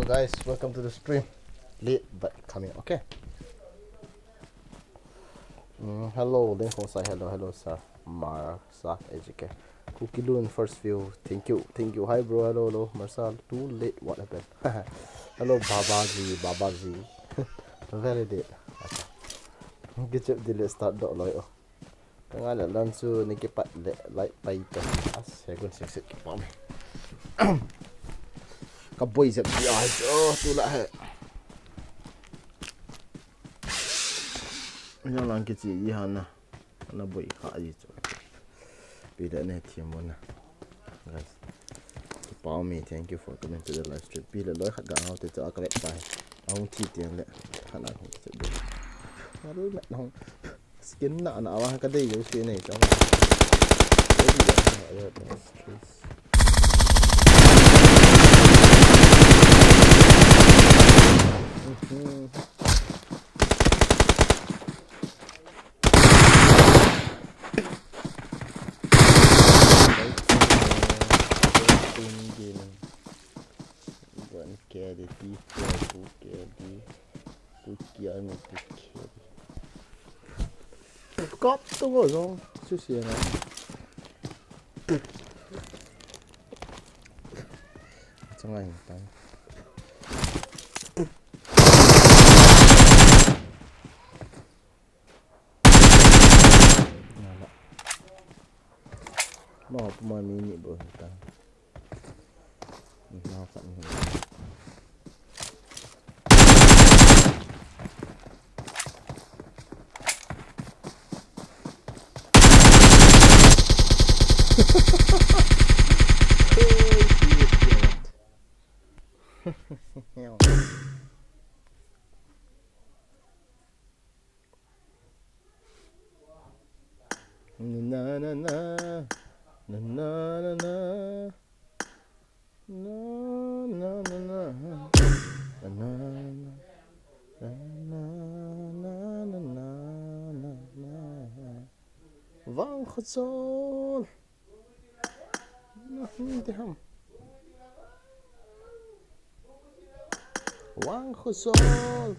guys, welcome to the stream. Late but coming, okay. Hello, then say hello, sir. Marsa, educate. Cookie Loon, first view. Thank you. Hi, bro. Hello, Marcel. Too late. What happened? Hello, Babaji. Very late. Get job. Delete start dot loy. Tengah nak langsung ni kepat like paita. Saya guna sikit kepat. Kaboy siap dia. Tu lah. Yang lang kecil ihan lah. Ana boy kha je tu. Bila ni tiam mana. Guys. Pau me, thank you for coming to the live stream. Bila loy khat gang out tu akalek pai. Ang ti tiang le. Khanak ho tu. Baru nak nong. Skin nak awang kadai je skin ni. Jangan. Jadi ya. Cóp tunggu dong, susi na. Jangan tang. Nala. Mau pemain mini bro tang. Mau kat ni. Vang khazol. Nahintiham. Vang khazol.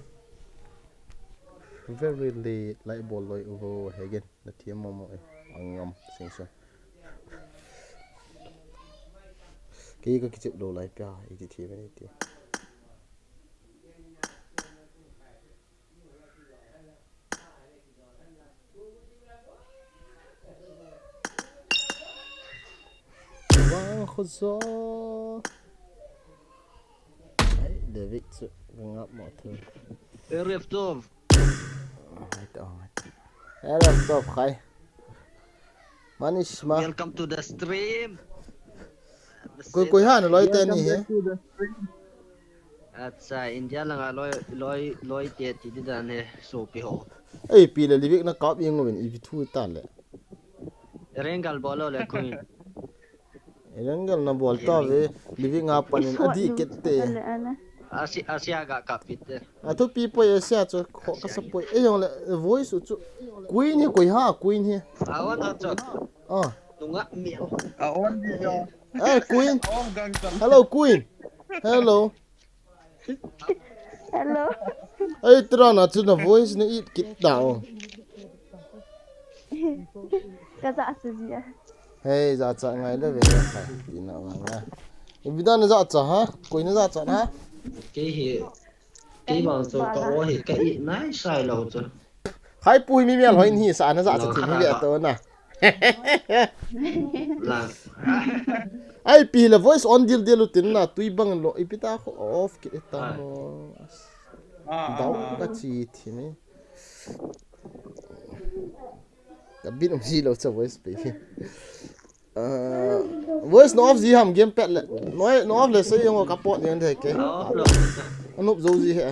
Very late, like ball loy over again. The team momo angam sing so. Kaya ka kicip do like pia iti team ni ti. Vang khazol. Ay, David so ngap mo tu. Erif Tov. Hello, stop, hi. Manish ma. Welcome to the stream. Koi han loi te ni he. Atsa India lang loi te ti dan he so pi ho. Ei pi le livik na kap yeng ngwen i thu tan le. Rengal bolo le kuin. Rengal na bol ta ve livik nga panin adi kette. Asia ga kapit. Atu pi po asia cho kho ka sapoi e yong le voice chu queen he queen he. Awan acho. Ah. Tunga mi. Awan di yo. Hey queen. Hello queen. Hello. Hello. Hey tra na chu na voice na it kit down. Kaza suji. Hey za cha ngai le ve khai ti na wa nga. Ibidan za cha ha? Queen za cha ha? Cái bằng số có thì cái nãy sai lâu rồi. Hai pui mi mial hoin hi sa na za cha thi hi to na. Là Ai pi la voice on deal tin na tui bang lo ipita ko off ki ta mo. Dau ka chi thi ni. Ka bin om si lo cha voice pe. Voice no off gì ham game pet le. No off le sai yong ka pot ni the ke. Anop zo gì he.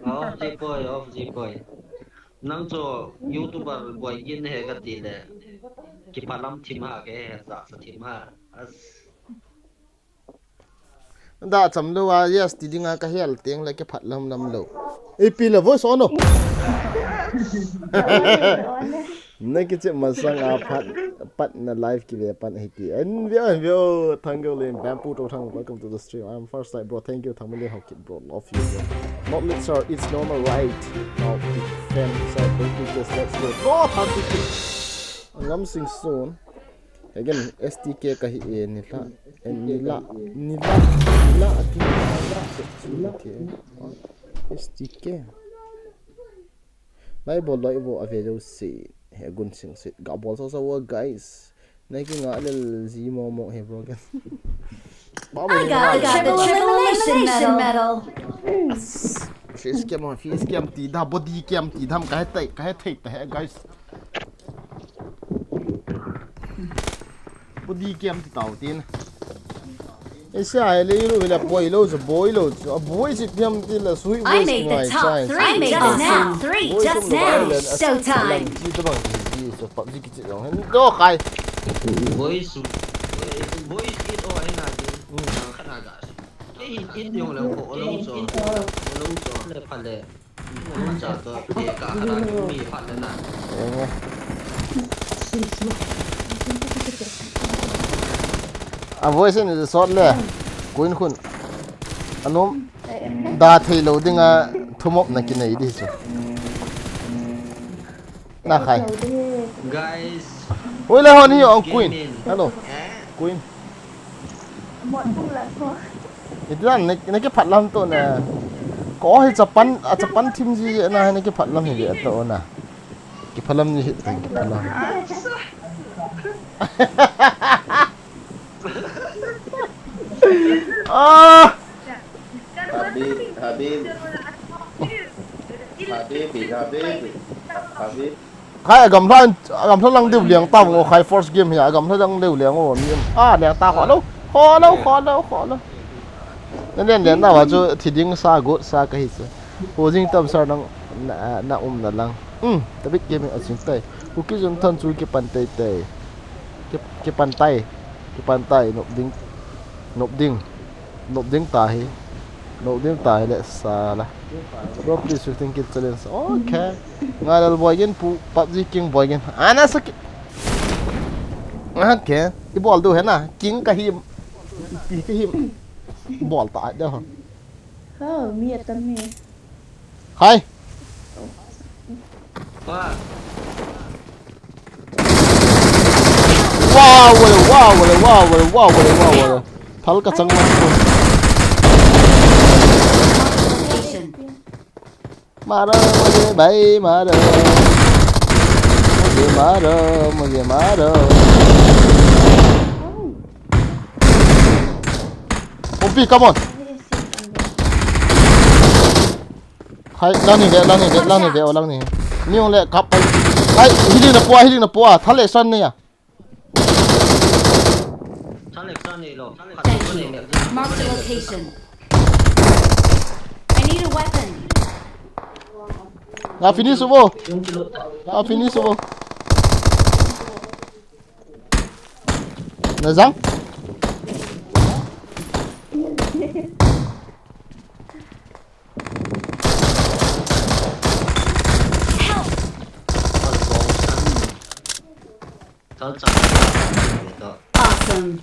off gì boy. Nang cho YouTuber boy yin he ka ti le. Ki palam thim ha ke za sa thim ha. As Da cham lo wa yes ti dinga ka hel teng le ke phat lam lo. E pi le voice on no. nay cái chuyện mà sang pat na live ki ve pan hiti and vio thank you len bamboo to thang welcome to the stream I'm first like bro thank you thang mali hokit bro love you bro not lit sir it's normal right now big fan sir just let's go no thang ngam sing soon again stk ka hi e nila stk lai bol lai bo ave jo se he gun sing sit ga bol so guys nai ki nga lel zi mo he bro gan I got the triple elimination medal. face cam ti da body cam ti dham ka thei ta guys body cam ti tau tin Esa ele ilu vela boy si piam ti la sui I made the top 3 just now. 3 just now. Showtime. Ji to bang ji so PUBG ki chi dong do khai voice it o ai na ji khana ga cái ít dùng là bộ lâu rồi le phật le muốn trả cho để cả là mi phật lên này voice ni sort le kuin khun anom da thei lo dinga thumop na ki nei di chu na khai guys oi le hon hi ông queen hello queen Mọi chung là thôi. Ituan này cái phát lam to nè có hay Japan team gì na này cái phát lam gì to na cái phát lam gì cái phát lam ah Habib khai gầm thang lăng đều liang tao ngô khai force game hả gầm thang lăng đều liang ngô miếng liang ta khó lâu nên đến nào cho thì điên sa cái gì hồ dinh tâm sao năng na là lăng ta biết game ở trên tay cô cứ dùng thân chui cái bàn tay nộp đinh tài lệ sa là bro please shooting kit challenge okay ngay là boy gen PUBG king boy gen ana sakit okay cái ball đâu hết na king cái him ball tại đâu Miệt tâm miệt. hay wow thal ka chang Mara mujhe bhai mara Opi come on hai lang ni ni ong le kap hai healing na po thale san ne ya Mark the location. I need a weapon. finish wo na zang Awesome.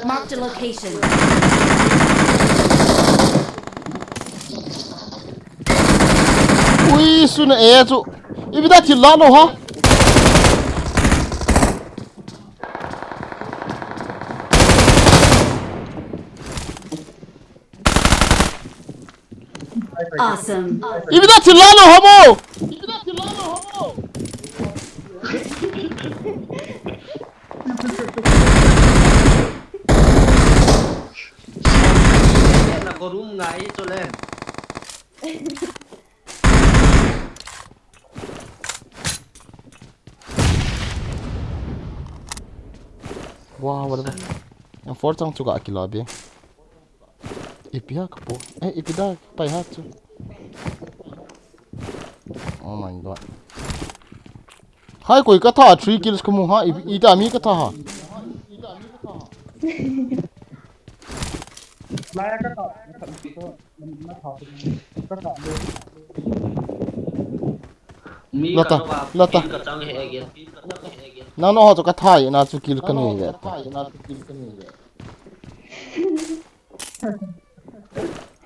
Mark the location. ui suna e chu ibida thil la lo ha Awesome. ibida thil la lo ha mo là có room ngay cho lên wow what the yang for chang chu ga kilo bi ipia ka po ipida pai ha chu oh my god hai koi ka tha 3 kills ko mu ha ita mi ka tha ha Lại cái tọt nó thậm chí nó thọt cái tọt luôn มีกันว่ากินกับจังเฮกิน nang no to ka thai na chu kill kan ni ve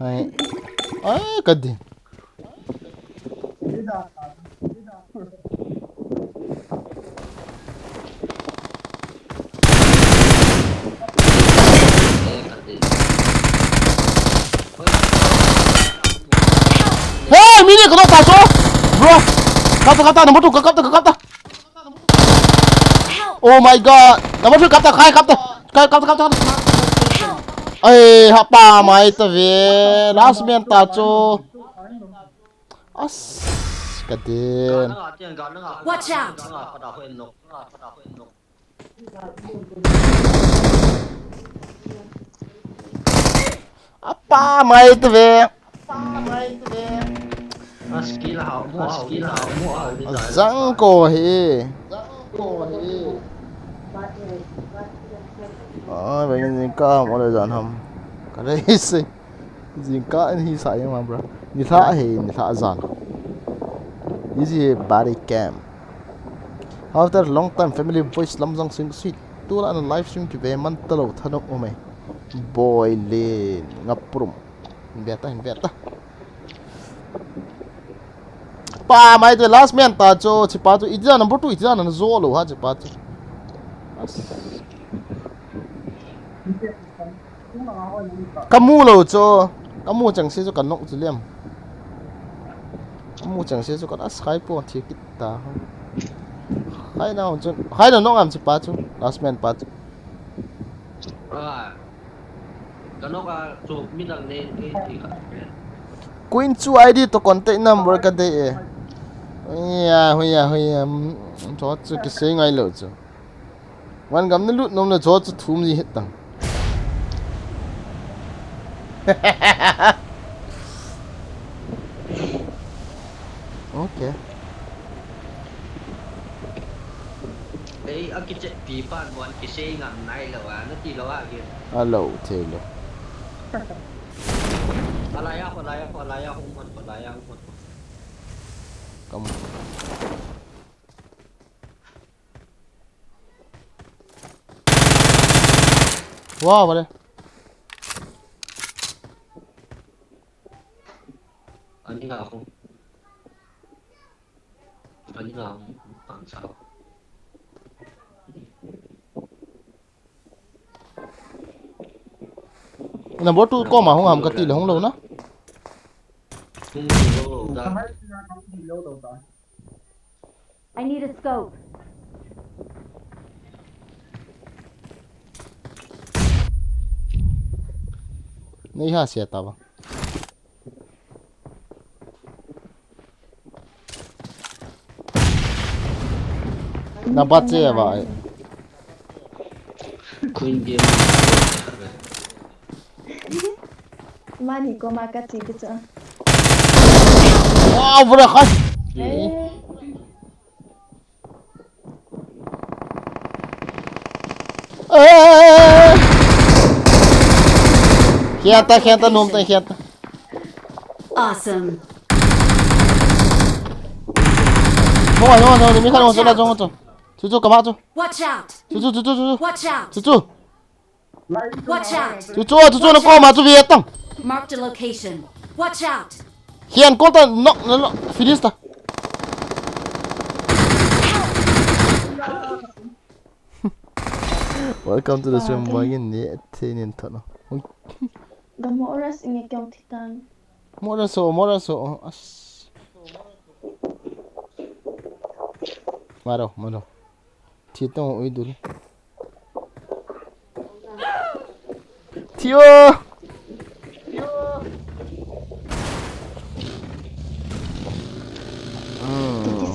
hai ai ka di đi ra hey mini ka no ta so bro kata number 2 kata oh my god number 2 kata khai kata ai ha pa mai ta ve last man ta cho as ka din Watch out! apa mai ta ve skill 好 zang ko he bây giờ gì cả mọi người dọn hầm cái đấy gì cả anh hi sai mà bro như thả he như thả dọn easy body cam after a long time family voice lam jang sing sweet tu la live stream ki be man talo thanok ome boy le ngaprum beta pa mai the last man ta cho chipa cho idja number 2 idja na zo lo ha chipa cho kamu lo cho kamu chẳng sẽ cho cả nông chỉ liêm kamu chẳng sẽ cho cả sky po thì kita hai nào cho hai nào nông am chỉ pa cho last man pa cho cái nó là chụp mi đằng này thì queen chu id to contact number ka de hoya cho chu cái xe ngay lo cho wan gam na lut nom na cho chu thum gì hết tang okay ấy anh cái bị phản bọn cái xe ngầm này là nó chỉ là cái hello taylor Alaya không kamu wow boleh anh đi nào không bằng sao number 2 có mà không làm cái tỷ là không lâu nữa không lâu ra lâu đầu rồi I need a scope. नहीं हाँ से आता वो ना बच्चे है भाई Queen game Mà thì có mà cắt gì cái chỗ. wow vừa khai khianta nôm tay khianta Awesome. thôi mình khai một chỗ là trong chú cầm áo Watch out! chú Watch out! Watch out! chú nó có mà chú việt tăng Marked a location. Watch out! khian con ta nó finish ta welcome to the stream mọi người nhé thế nên thật nó Gamo oras ingay kong titan. Mora so maro thì tao ui đủ thiếu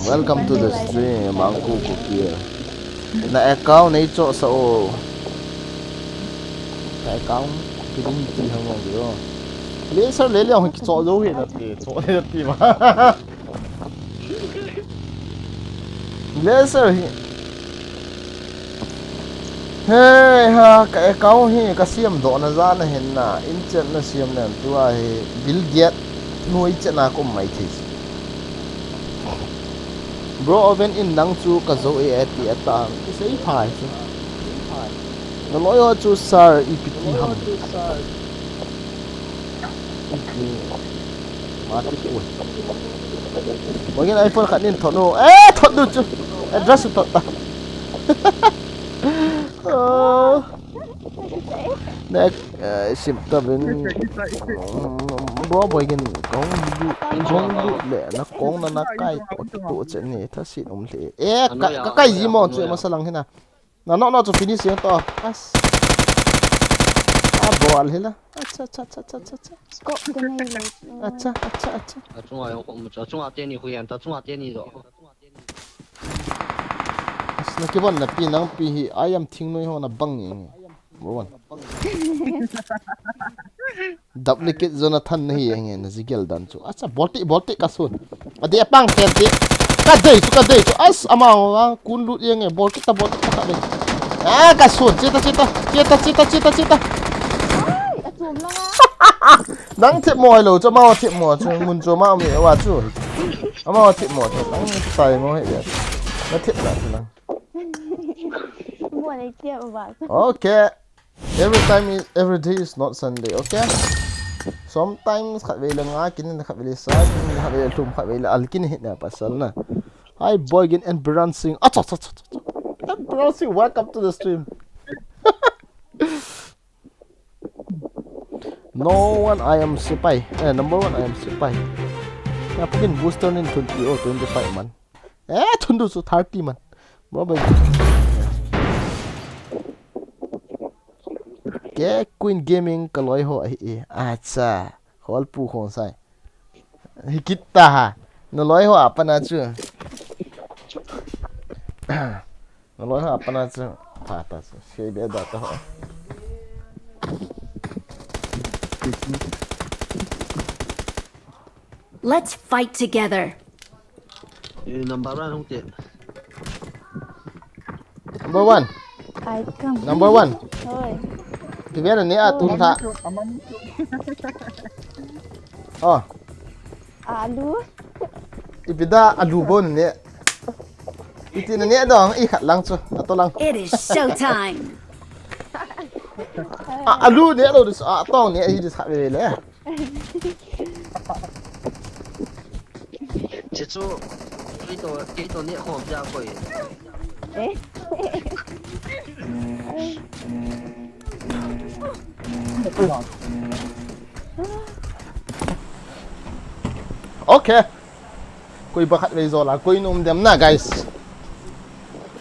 welcome to the stream ang kuku kia na account này chỗ sao cái account cái đúng gì không được rồi lấy sao lấy liệu cái chỗ dấu hiện là thì mà lấy sao Hey ha cái câu hi cái xiêm độ na ra na hen na in chen na xiêm na tua hi Bill Gates nuôi chen na ko mai thi bro oven in nang chu ka zo e ti ata ki sei phai chu na loyo chu sar ipt ham ma ti oi mo gen iPhone khat nin thono thot du chu address thot ta nè xịt ta bên bro boy gen con du lẹ nó con nó cay tụ chuyện này thật xịt ông lẹ cái gì mà chuyện mà sao lăng thế nào nó cho finish to as ball hết là acha中华我们中华电力会员的中华电力的 na kibon na pinang pihi ayam thingno ho na bang bro duplicate Jonathan nahi enge na zigel dan chu acha botti kasun ade pang kente ka dei chu as ama kun lut enge botti ta ka dei kasun cita ai chùm lăng nang thep moi lo cho ma thep mo chu mun cho ma me wa chu ama thep mo chu nang tai mo he ya na thep la chu nang mua này kia mà okay every day is not Sunday okay sometimes khat ve la nga kin khat ve le sa khat ve le tum khat ve la al kin hit na pasal na hi boy again embarrassing embarrassing welcome to the stream no one I am spy number one I am spy na pagin booster nin 20 or 25 man thundu su 30 man bro boy ke Queen Gaming kaloi ho ai acha hol pu khon sai hikita ha no loi ho apana chu no loi ho apana chu ta se be da ta ho Let's fight together. number 1 không tiện number one ai cầm number one thôi thì biết là nè tung tha alu ibida alu bon nè itin nè dong i khat lang chu to lang It is showtime. alu nè lo dis tong nè hi dis khat ve le chế số cái tổ này không ra khỏi đấy okay koi ba khat ve zo la koi num dem na guys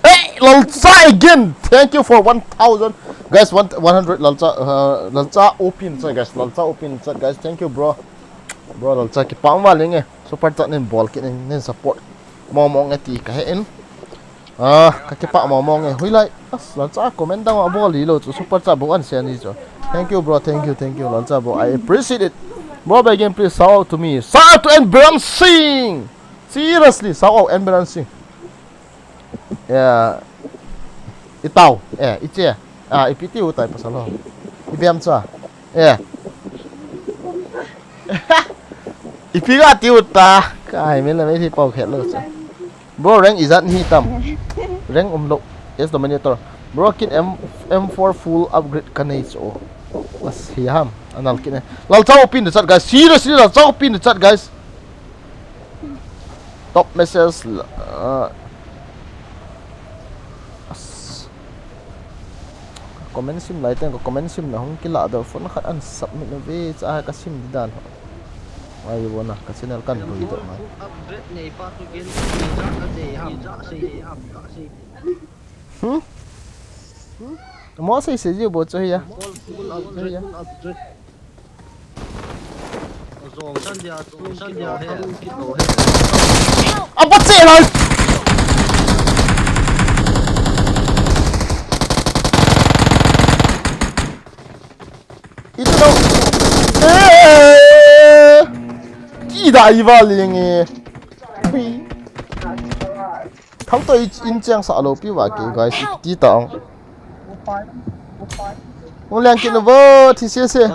hey lalcha again thank you for 1000 guys 100 lalcha open so guys lalcha open so guys thank you bro lalcha ki pangwa lenge super chat nen ball ki nen support momong ati ka hen ka ki pa momong e hui lai lalcha comment dang ball li lo super chat bo an sen ni cho thank you bro thank you lalcha bro I appreciate it bro again please shout out to me shout out to Edam Nah seriously shout out Edam Nah yeah itau iche ipiti utai pasalo ibiam cha ipiga tiuta kai men la mai thi pau khet lo cha bro rank is that hi tam rank umlo yes dominator bro kit M4 full upgrade kanai cho was hi ham anal kit lal chao pin the chat guys seriously lal chao pin the chat guys top message comment sim lại tên có comment sim là không cái lạ đâu phone khát ăn submit nó về cha cái sim đi đàn ai vô na cái channel kan bui đó mà upgrade này phát tôi kiến ra cái gì ham cả gì mỏ xây gì bộ chơi ya full upgrade rồi sân nhà hết cái đồ hết bắt xe rồi itu đâu kỳ đại vào liền nghe thằng tôi in trang sợ lô piu và cái guys tí tọng Ông liền kiện vô thì xia xia.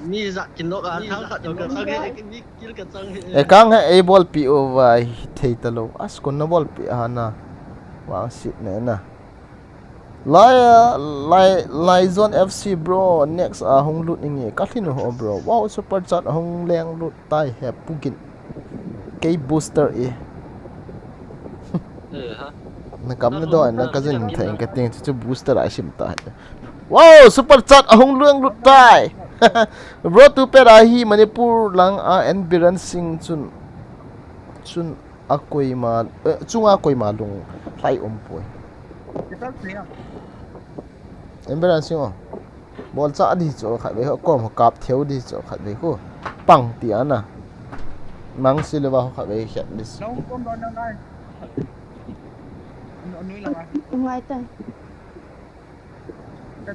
Mi giặc kín lốc à thang khát đầu cái sang cái mi kín cái sang E kang he ball pi over thei talo as kon na ball pi hana wang sit ne na lai zone FC bro next hong lut ngi kathinu ho bro wow super chat hong leng lut tai he pukin k booster e na kam na do na kazin theng ka ting chu booster a sim ta wow super chat hong leng lut tai bro tu pe hi manipur lang en biran sing chun akoi ma chunga koi ma lung lai poi en biran sing o bol cha di cho khat be ko ma kap theu di cho khat be ko pang ti ana mang silva khat be khat dis Ngoài tay.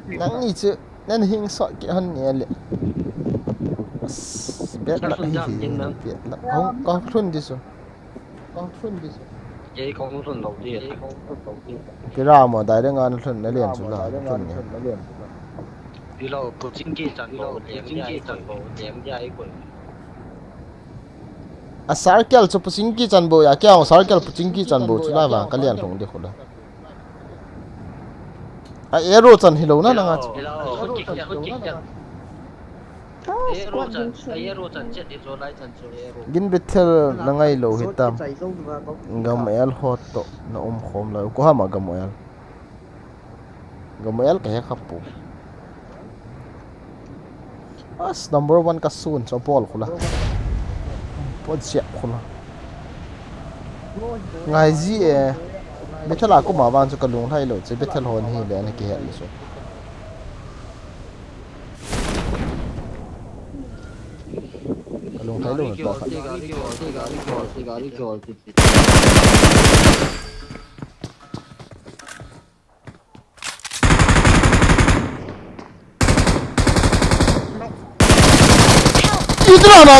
nang ni chu nen hing so ki han ne le bet la hi bet la ko thun dis vậy con thuần đầu tiên cái ra mà đại đang ăn thun nó liền xuống là thun nhỉ đi lâu có chính trị trận bộ chém dài quỷ à circle cho pusingi chan bo ya kya circle pusingi chan bo chula wa kalian thong de khola a arrow chan hilo na nga Aero trận chết đi rồi lại trận rồi aero gin betel na ngai lo hitam gam el hot to na khom la ko hama gam el ka khapu as number 1 ka sun cho ball khula pod sia khula ngai ji e betel ko ma wan cho kalung thai lo che betel hon hi le na ki hel so kalung thai lo ta idra na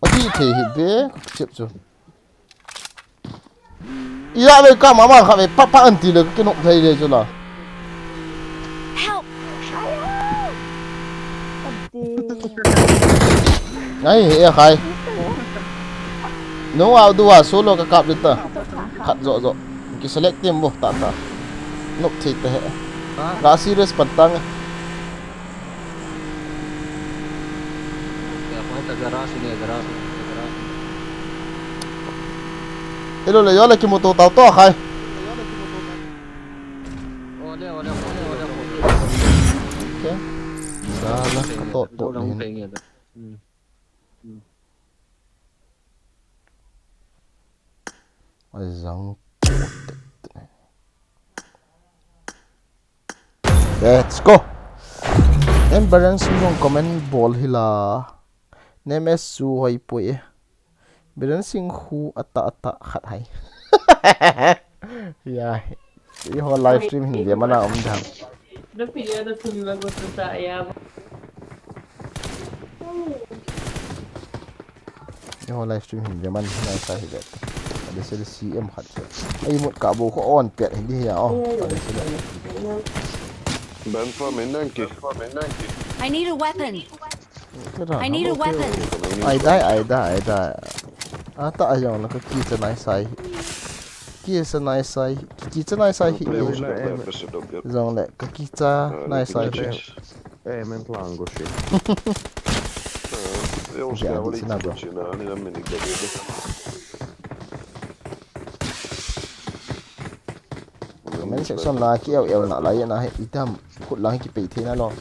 adi the hi be chep chu iya le ka ma kha be pa anti le ke nok thai le chu la ngai he khai no out do solo ka kap dit ta khat zo ki select team bo ta nok thei te he ra serious patang hello le yo le ki moto tao to khai okay sana ka to ni Azang let's go em balance trong comment ball hila name su hoi pui balancing khu ata khat hai ya i ho live stream hin dia mana dham the video da tun la go ta ya i ho live stream hin dia man na sa hi det ada sel cm khat ai mut ka bo ko on pet hin dia ada sel Ben for Menanki. I need a weapon. I need a weapon. ai dai ata ayong la ka ki cha nai sai ki sa nai sai ki cha nai sai hi zong le ka ki cha nai sai Men plango shit. Eu Ja, stavo dit lì is nou wel. cucinare, non mi ricordo. men section la ki el na la ya na he itam khut lang ki pe the na lo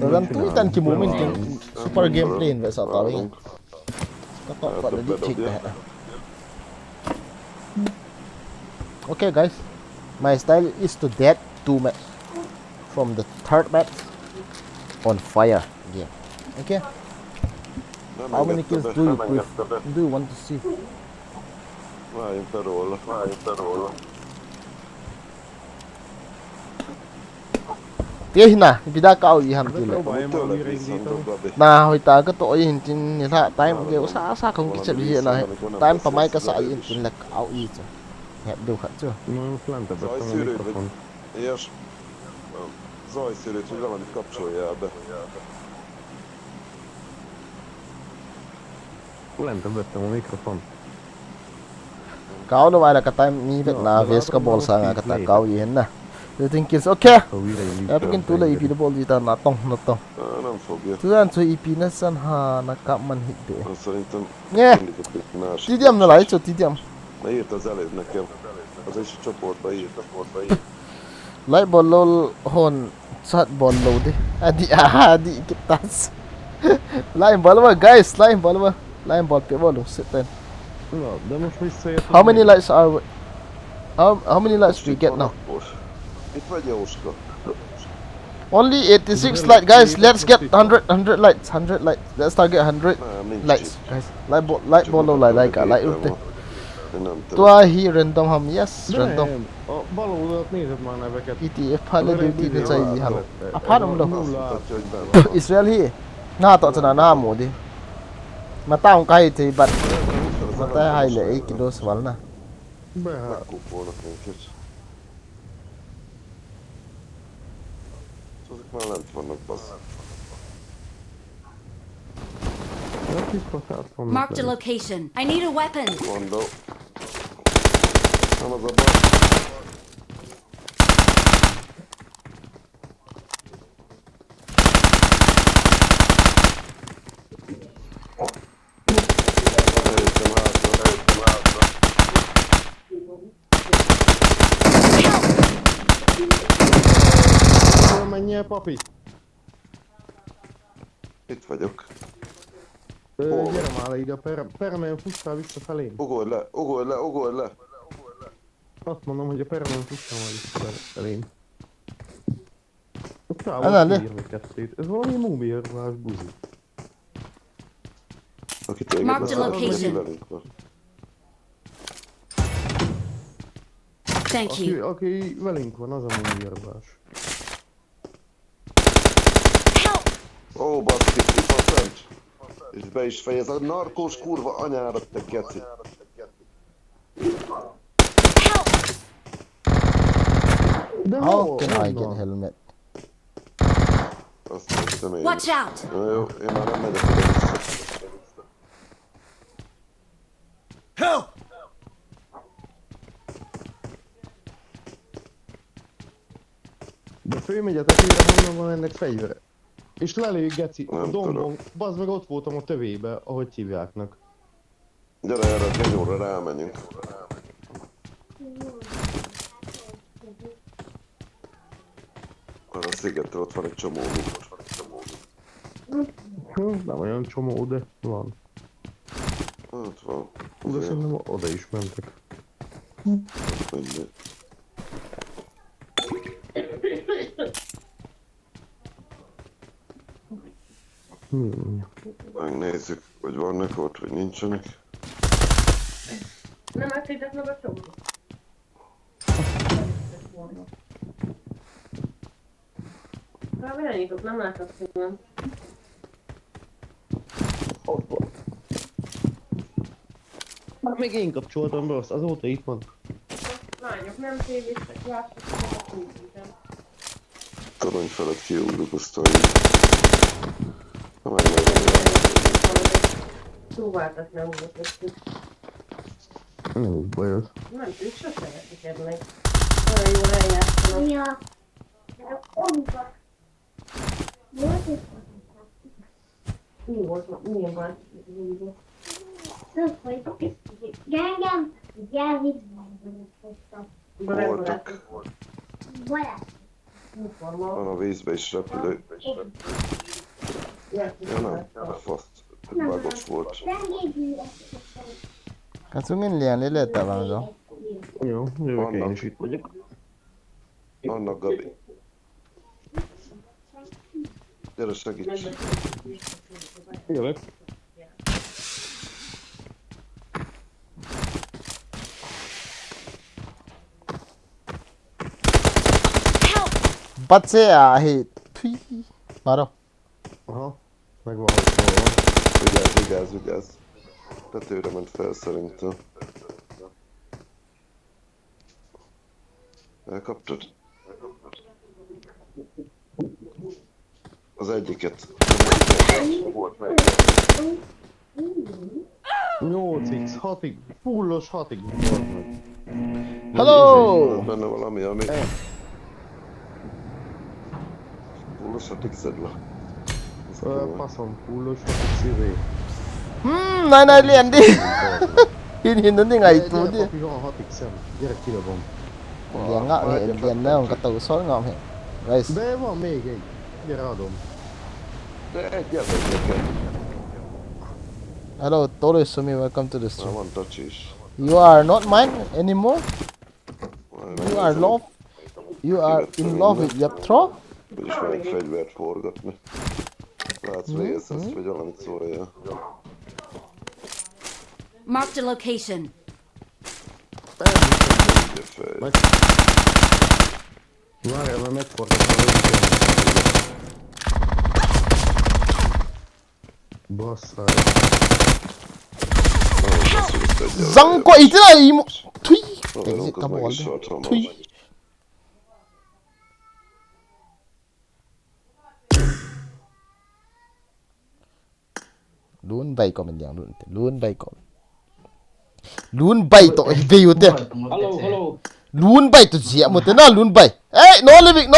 Sagan tu itan ki moment king super gameplay in sa tawing ka to pa di check na okay guys my style is to dead 2 match from the third match on fire game okay how many kills do you want to see Vai in parola. na, bida ka ihan tyle. Mutta täällä viissaan Gabi. Na hoi ta ka to yin tin ni la time ge sa không ki chet hi na time pa mai ka sa yin tin la au i cha. Hep du khat chưa. No, lämpöpöt Zaj on sűrűt, mikrofon. Ilyes. Zajszűrűt, hogy valamit kapcsoljál be. Lämpöpöt on mikrofon. Kau no vai la ka time mi vet na ves ka bol sa nga ka ta kau yin na. You think it's okay? Ya bikin tu la ipi de bol dita na tong na tong. Nem fogja. Tuan so ipi na san ha na ka man hit de. Szerintem Nye. más. Tidiam na lai cho tidiam. Na írt az előbb nekem. Az is a csoportba írt. Lai bolol hon sat bolol de. Adi kitas. Lain ball ma guys, lain ball pe ball sit then. Na, de most visszaért. How many likes are we? How many likes we get now? Itt vagy Jóska. Only 86 likes, guys. Let's get 100 likes. 100 likes. Let's target 100 likes, guys. Like ball like ute. Tua hi random ham yes random. A bal oldalt nézed már neveket. ETF pale duty de chai halo. Apart from Nulla. Israel hi. Na to chana na mo di. Mata ang kai thì bật mata hai le kilos wal na. Beháll. Megkópolnak minket. Azok már lent vannak, bassz. Marked a location. I need a weapon. Mondom. Nem az a baj. Eljöttem hátra. Menjél, papi. Itt vagyok. Gyere már ide, permen fussál vissza felém. Ugorj le. Azt mondom, hogy a permen fussál már vissza felém. Ott Ana, ne. írni kettőt. Ez valami múmiérvás buzi. Aki téged Mark the leszáll, location. velünk van. Thank you. Aki velünk van, az a múmiérvás. Help! Ó, baszki, itt van fent. És be is fejez a narkós kurva anyárat, te geci. Help! De How can I get helmet? Azt hiszem én. Watch out! Na jó, én már nem megyek oda vissza. De fölmegy a tetőre, honnan van ennek fegyvere. És lelő geci, a Nem dombon, tudom. bazd meg ott voltam a tövébe, ahogy hívjáknak. Gyere erre a genyóra, rámenjünk. Arra a szigetre ott van egy csomó lúg. Nem olyan csomó, de van. Ott van. De szerintem oda is mentek. Mindegy. Megnézzük, hogy vannak ott, vagy nincsenek. Nem átvédett meg a csomó. Kb. Elnyitott, nem látok szépen. Ott van. Már még én kapcsoltam be azt, azóta itt van. Lányok nem tévéztek, láttak a kulcsítem. Torony felett kiugrok, aztán így. Ha megmegyek. Szóváltat nem volt. Nem baj az. Nem tudjuk, sose veszik meg. Olyan jól eljátszanak. Ja. Mi volt? Milyen van? Gengem, gyerünk. Voltak. Uniforma. Van a vízbe is repülő. Ja nem, a fasz. Bagos volt. Katsungin lian le le ta bang zo. Jó, jövök én is itt vagyok. Annak Gabi. Gyere segíts. Jövök. bắt xe à thì thui mà đâu Aha, meg van, hogy hol van. Vigyázz. Tetőre ment fel szerintem. Elkaptad? Az egyiket. Volt meg. 8x, 6x, fullos 6x volt meg. hello Benne valami, ami... Fullos 6x-ed van. Faszom, fullos 6x izé. này liền đi hin đến ngày Gyere, tú đi papi, van 6x-em. Gyere, kidobom. liền ngạo liền nem cái tàu sót ngạo hết guys De van még egy. Gyere, adom. De egyet neked. hello Tolu Sumi welcome to the Már stream van touch is. you are not mine anymore you are love you are in love with Yaptro Úgyis mennek fegyvert forgatni. Látsz VSS-t, vagy valamit szóljál. Marked a location. Ugye fej. Várjál, mert megforgatom a lőttem. Basszál. răng quậy thế này thui cái gì Haverunk tao az meg bỏ is đi halt hamar. thui luôn bay có mình dạng luôn bay có luôn bay tội view thế Hello. luôn bay तो जिया मत ना luôn bay ए no living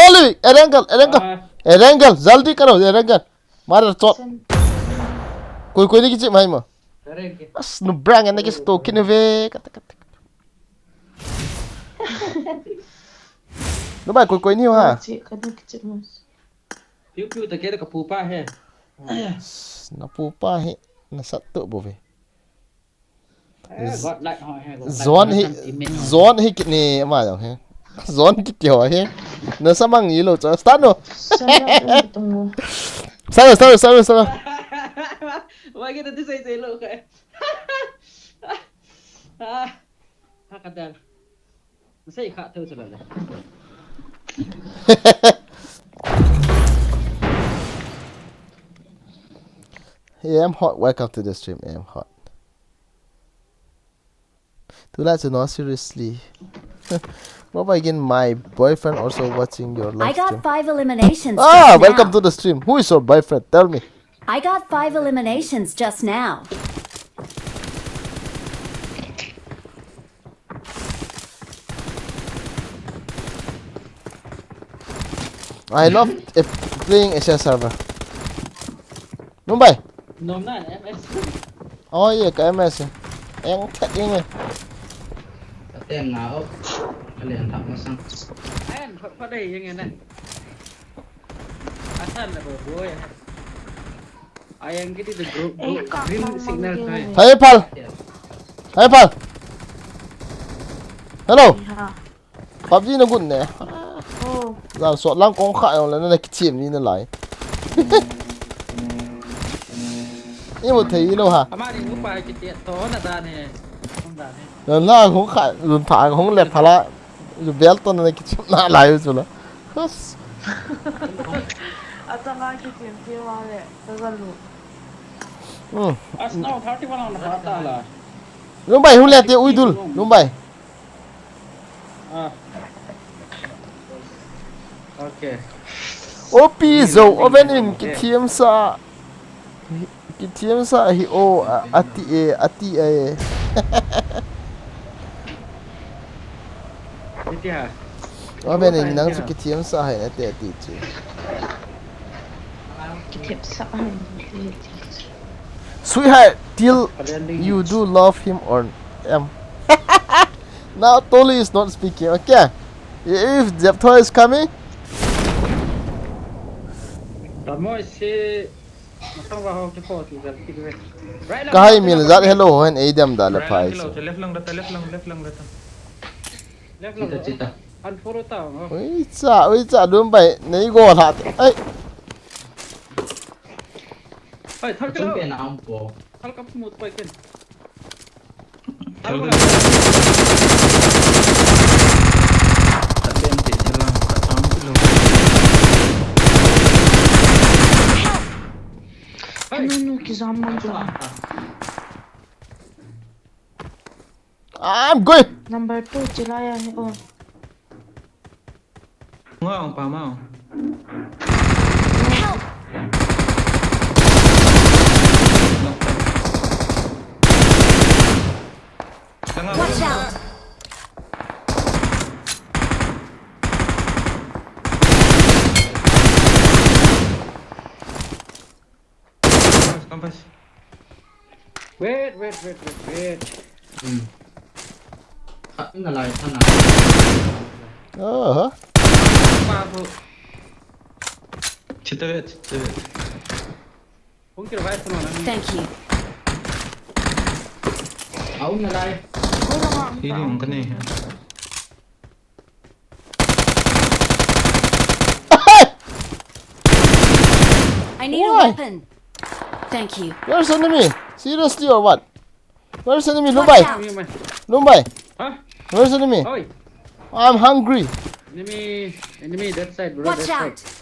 erangel जल्दी करो erangel मार चोट कोई नहीं किसी भाई म बस नु ब्रांग ने किस तो किने वे kata nó bài कोई नहीं ha Chị kadang kecil mas. Piu tak kira kepupa he. nó pupa he nó satu bove God like hỏi he. zone he kini mà dong he zone kit yo he nó samang yelo cho start no Saya bertemu. sabar Wah kita tu saya lo ke. Kata. Saya kak tu sudah lah. yeah, I'm hot. Welcome to the stream. Yeah, I'm hot. Do like to know seriously. What again? My boyfriend also watching your I live stream. got 5 eliminations. Ah, just welcome now. to the stream. Who is your boyfriend? Tell me. I got 5 eliminations just now. I love playing Asia server. Mumbai. Nom na MS. Oh yeah, cái MS. Em thích đi nghe. Edam Nah kalian tak masang. Ayan, pada yang ini. Asal lah boy. Ayang kita the green signal kai. Hey Pal. Hello. Ya. PUBG nó gùn nè. Oh, Làm sọt lăng con khại rồi là nó cái chìm đi nó lại. Nhưng mà thấy đâu hả? Ama ni upaya kita to na ta ni. Không ta ni. Lần là không khại, lần phá không lẹp phá lại. Rồi béo tuần này cái chìm nạ lại rồi là. atau lagi tim wale, terlalu. Asno 31 on kata lah. Lúc bảy không lẹp thì ui đùl, lúc bảy. Ah. Okay. Opi zo oven in cái thiêm sa hi o ati e. Ini ha. Oven in nang su cái thiêm sa hay ati chứ. Kita saan. Sweetheart, till you do love him or now Tolu is not speaking, okay? If Japtho is coming, Tamo si Matang bahaw ke pot ni jadi. Right lang. kahai mil zat hello and Edam Nah la pai. Left lang data. Cita-cita. Unfollow tau. Ui cha đúng bảy nấy go hạt. Ấy, Oi, thar ke Macam lo. kena ampo. Hal ka smooth pa ken. Tapi yang tidak lang. Tak tahu. No, kizaman ko. I'm going. Number 2, chilaya. Oh. Ngon pa mau. Help! Watch out! Kampas. Wait. Thật là lời thân à. Hả? Pa po. Chitawet. Kung kira vai tuno na. Thank you. Ông là đây. Hindi yung kani. I need a Why? weapon. Thank you. Where's enemy? Seriously or what? Where's enemy? Watch Lumbai. out. Lumbai. Huh? Where's enemy? Oi. I'm hungry. Enemy that side, bro. Watch that out. side.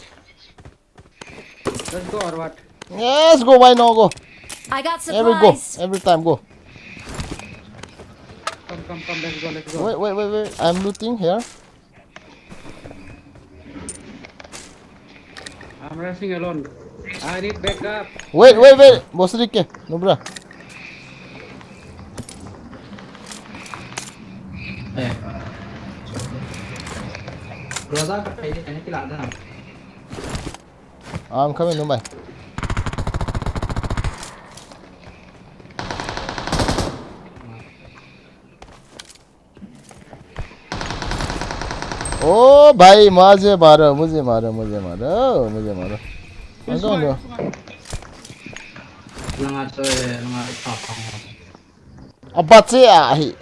Let's go or what? Yes, go. Why not go? I got Every go. supplies. Every time go. Come. Let's go. Wait. I'm looting here. I'm rushing alone. I need backup. Wait. Boss Ricky. No bra. Ê. Rồi ra cái lạ thế nào? I'm coming, Lumbai. ओ भाई मुझे मारो I'm going to Là ngà chơi là ngà thọ phòng. abatse ahi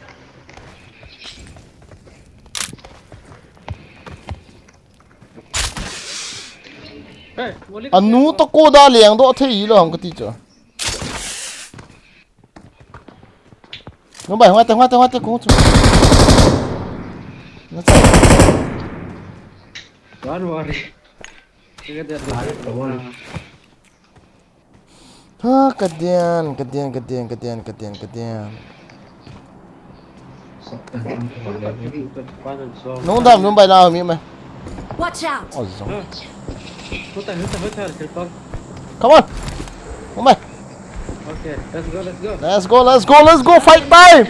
Hey, boleh. anu to ko da liang do thei lo ham ka ti cho no bai hoa te ko chu na cha Don't worry. Kita dia Boleh. ha kadian no dam no bai la mi mai Watch out. oh zong Hutan. Help. come on no bai Okay, let's go. let's go fight time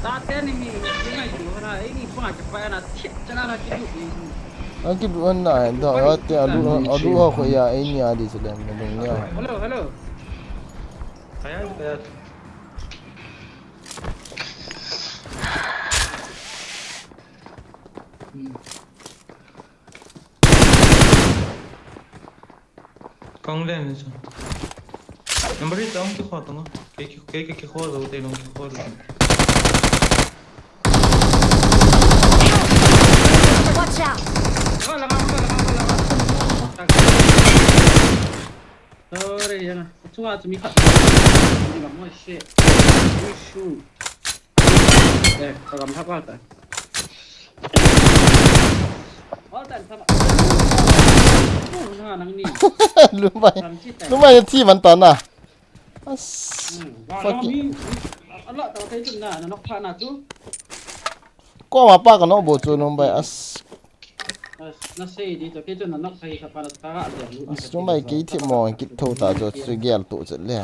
Tak enemy. Ini cuma ini pun cepat nak cina nak hidup ini. anh kịp luôn này rồi ở lũ họ khỏe ya anh nhà đi xem mình nghe Hello. Kayak. Con lên rồi. Em bari tao cái kho tao cái kho rồi tay nó cái kho rồi. Watch out. Sorry ya. Cuma cumi kat. Ini nggak mau shit. Issue. Kalau kamu apa? Sama. Nah, nang ni. lúc mày thi vẫn tận à Allah tahu saya tu nah, nak apa nak tu? có mà ba cái nó bộ chuột nó bay Nak saya di tu, kita nak saya siapa nak sekarang dia. chúng mày kỹ thiệp mò kỹ thâu ta cho suy gel tụ rất lẹ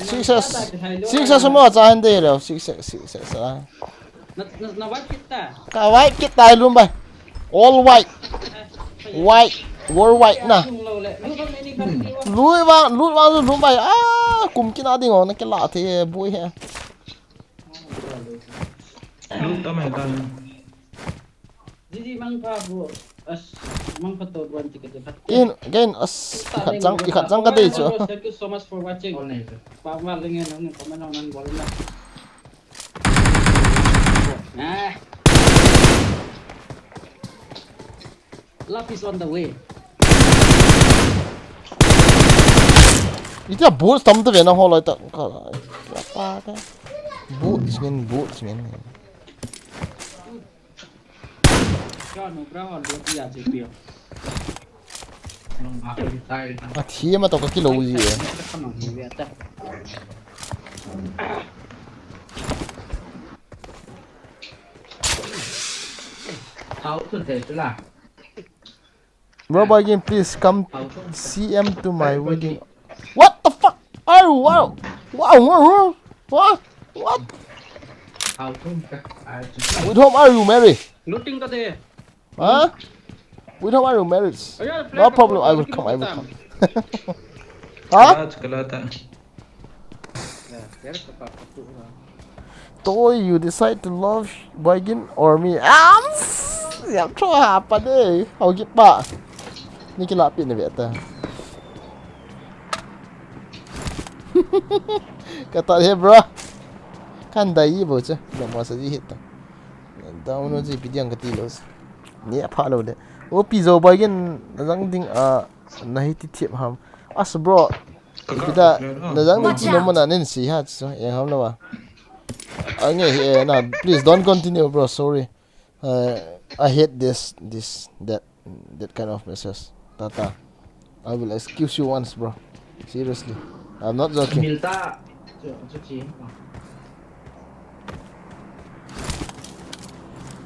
Six semua jangan deh loh, six. Nak buat kita. Cả white kita luôn bay, all white, world white nè. Lùi vào rồi luôn bay, cùng cái nào đi ngon, cái lạ thì bụi ha. Lu tahu mana? Jadi mang pa bu, mang patut buat tiket. Again, ikat jang cái đấy chứ. Thank you so much for watching. Pak Mal dengan nang komen nang boleh lah. Nah. Love is on the way. Itu boots tầm tới Việt Nam họ lại tận cả apa cái boots men. Thi mà tao có cái lầu gì vậy? Bro, again, please come CM to my wedding. What the fuck? Oh, wow. Wow, what? What? With whom are you married? Huh? With whom are you married? No problem, I will come, Huh? Toy, you decide to love Boygin or me? Em cho apa deh? How get pak? Ni kilapin ni beta. Kata dia bro. Kan dai bo chứ. Dah masa ji hit. Down no ji pidiang ketilos. Ni apa lo deh. Oh pizza Boygin nazang ding nahi ti thiep ham. As bro. Kita nazang ni ti nomor na nen si ha so yang ham lawa. Nah, please don't continue, bro. Sorry. I hate that kind of message. Tata. I will excuse you once, bro. Seriously. I'm not joking.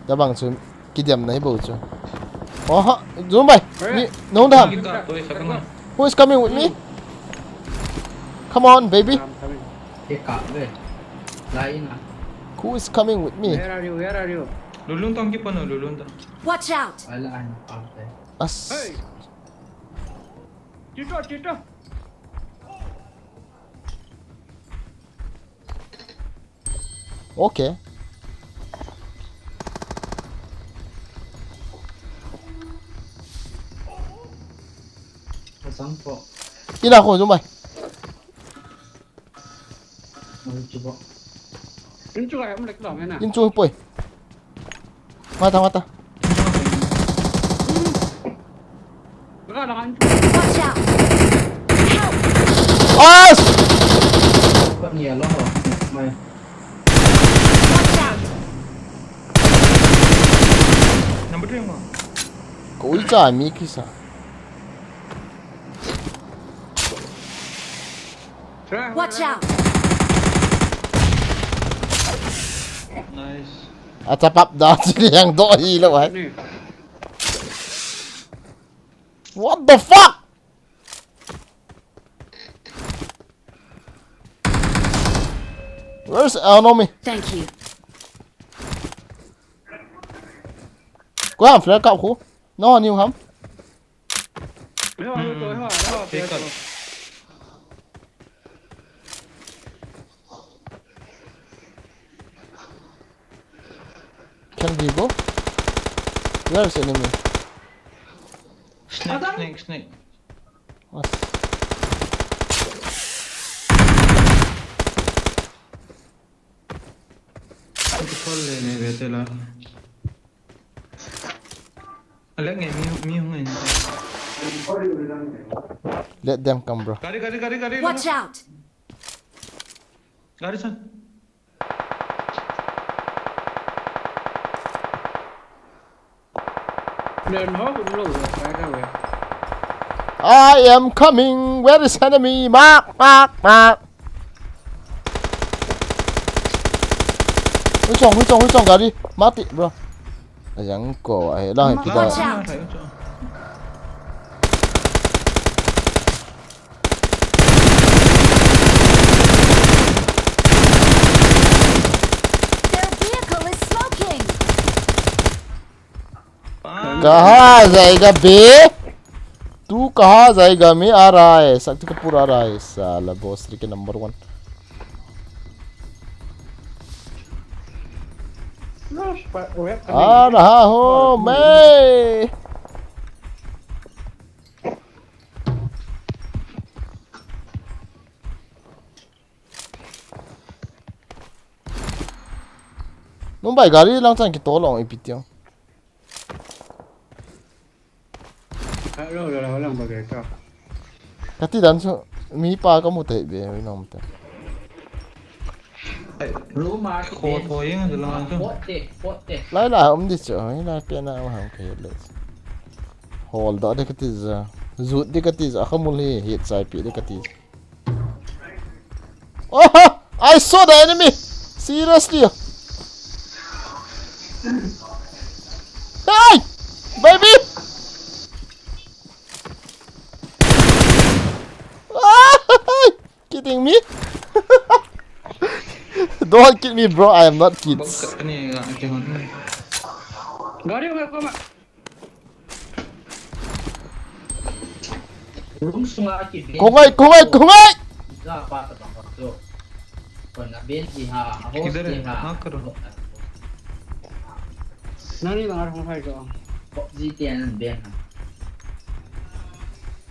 Bang Sun, kidiam nahi bol cho. Oh, zoom by. No dam. Who is coming with me? Come on, baby. Who is coming with me? Where are you? Lulun tong ki pano lulun tong. Watch out! As. Hey. Tito. Okay. Ina ko zoom by. In chui pui. Mata. Watch out! Help! As! Watch out! Number 3 mo. Koi cha mi kisa. Watch out! Nice. Atapap dah sini yang doi lo hai. What the fuck? Where's Anomi? Thank you. Có hàm flare cậu khu. Nó nhiều hắm. Take out. Can we go? Where's enemy? Snake. What? Call लेने बेटे ला. अलग है मी हूँ इन. Let them come, bro. गाड़ी. Watch out! गाड़ी सन. I am coming. Where is enemy? Mark. Huy chong gaड़ी. Mati, bro. Yang ko ai lang Watch kita. out! Their vehicle is smoking! कहाँ जाएगा बे? तू कहाँ जाएगा? मैं आ रहा है. शक्ति कपूर आ रहा है. साला बॉस के नंबर 1. आ रहा हूँ मैं. Nung bay gaड़ी lang cang kita long ipitiang. Kati dan so mi pa ka mo te be, we nom te. รู้มา โคตรโวยงั้นจะลองกัน โคตรเด็กโคตรเด็ก Laila om dit zo. Hela pena am ham ke let. Hold da dekatis. Zut dekatis akhamul he hit sai pi dekatis. Oh! I saw the enemy. Seriously. Hey! Baby! Kidding me? Don't kid me, bro. I am not kids. อันนี้ก็จะหอน Gari mo ko ma. Rung sunga ki ben. Kungay! Za pa ta ba so. Kon na ben ki ha, ho किधर है ki ha. हाँ करो Nani ba ngar hong hai ko. Ko ji tian ben ha.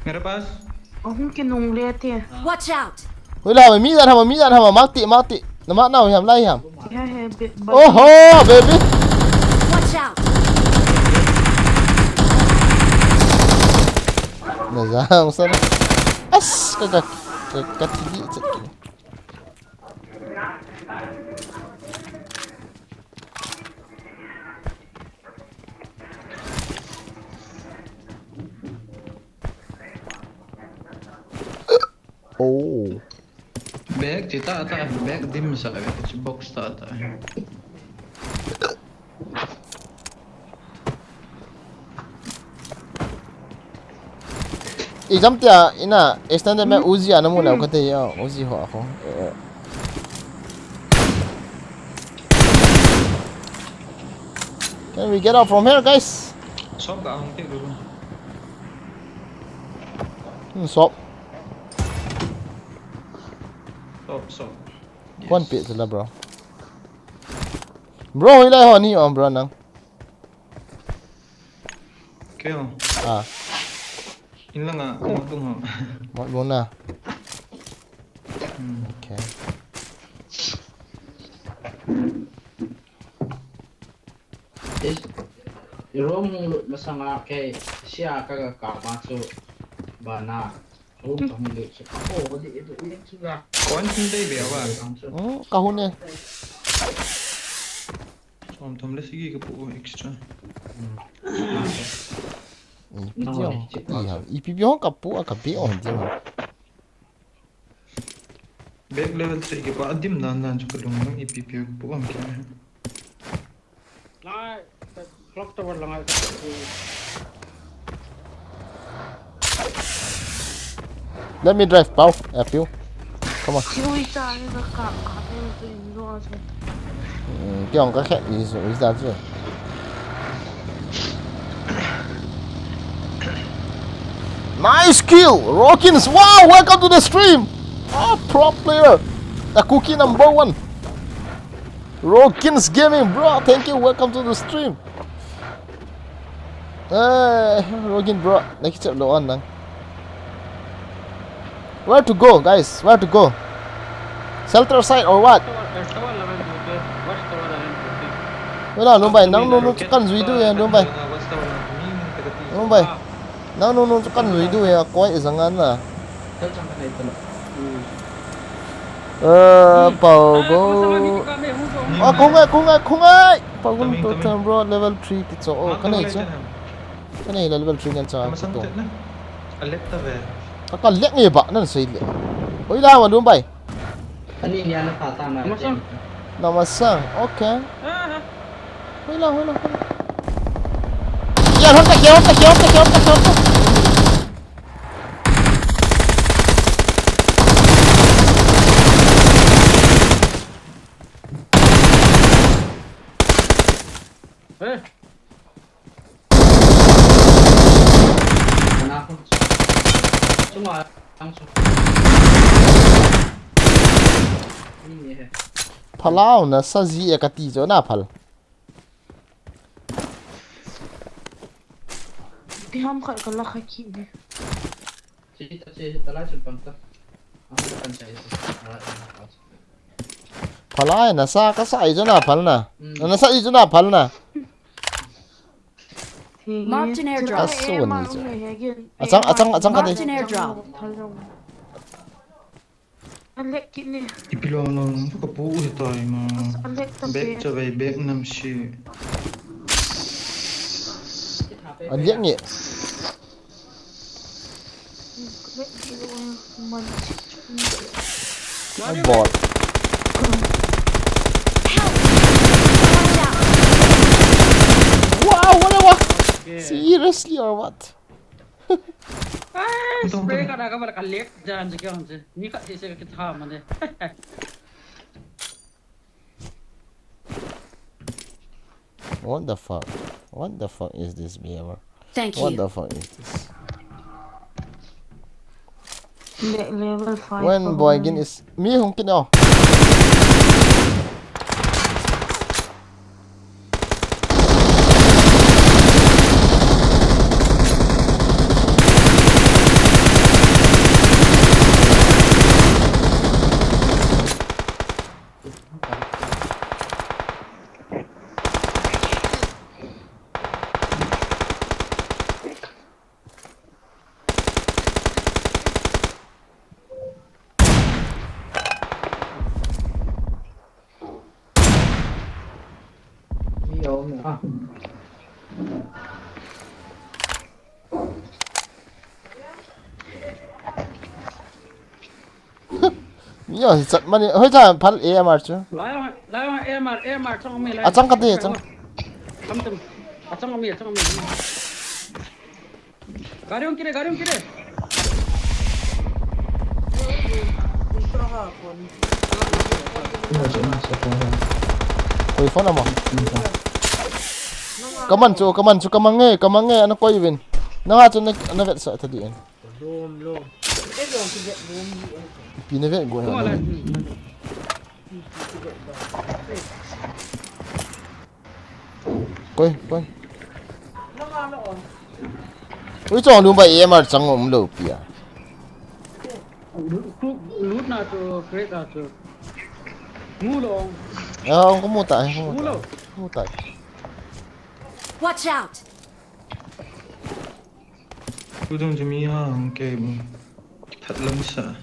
मेरे पास Ahun kinong lete. Watch out! Wala, may midan hama. Mati. Namak now, him, lai him. Yeah, Oh, baby. Watch out! Nazang sana. As katili cek. Oh. Bag चिता आता है bag दिम सा है कुछ box ता आता है Jam tia ina extended me Uzi ana muna ko te ya Uzi ho ako. Can we get out from here, guys? सब का हम के गुरु Stop. सब One bit sila, bro. Bro, ilai ho ni on bro nang. क्यों Ah, इन लगा हम तुम हो what muna? Okay. Rom masanga ke siya ka ma so ba na. Rom tong le so ko di itu ini sudah. कौन चिंता ही बेवा Kahun eh. हम ले सीगी के पो extra Ipipion kapu akapi on dia. Bag level 3 के बाद दिम दान जो करूंगा ईपीपी को पो हम क्या है Na clock tower lang ay Let me drive, pal. Help you. Come on. Sino isa ni ka to indo ase. Kiong ka khet is that chứ. Nice kill, Rockins. Wow, welcome to the stream. Ah, pro player. The cookie #1. Rockins Gaming, bro. Thank you. Welcome to the stream. Rokin, bro. Next chap lo on nang. Where to go, guys? Where to go? Shelter side or what? Wala, no bay. Nang no kan zui du ya, no bay. No bay. Nang no kan zui du ya, koi isangan na. Pau go. Oh, kungai. Pau go to turn bro level 3 ti cho. Oh, kanai cho. Kanai level 3 ngan cha. masang tet na alet ta ve Ka lek ni ba nan sei le. Oi la ma no bay. Ani niya na tata na. Namasang. Okay. Oi la. Ya, honta. Anak ko. Suma langsung. Ini ya. Palau na sa zi ka ti jo na phal. Di ham ka la kaki ni. Cerita lah sulpanta. Aku akan cari Palai na sa ka sa jo na phal na. Na sa jo na phal na. Marked an airdrop. Achang ka Marked an airdrop. Alek kini. Ipilong lang kapu tayo mo. Alek Back to way back nam shi. Anh liếc nhỉ. Alek kilo man. Anh bọt. Wow, what a what? Seriously or what? Spray ka na ka bala kalek dyan sa kyan si. Ni ka si kita man de. What the fuck? What the fuck is this behavior? Thank What you. the fuck is this? Level 5. When boy again is me không kinh đâu. Nhớ giật mà hơi thà phát AMR chứ. Lai MR trong mi lai. À chẳng cái gì chẳng. Kam tum. Trong mi. Garyong kire. Ôi phone nào. Kaman nghe ano ko even. Na cho na vet sa tadi yan. Lom. Pinavet go na. Coi. Ui chọn đúng vậy em mà chẳng ổn đâu kìa. Lút na to create na to. Ngu long. Không có mô tả, mô tả. Watch out. Udong jami ha ke thật lắm sợ.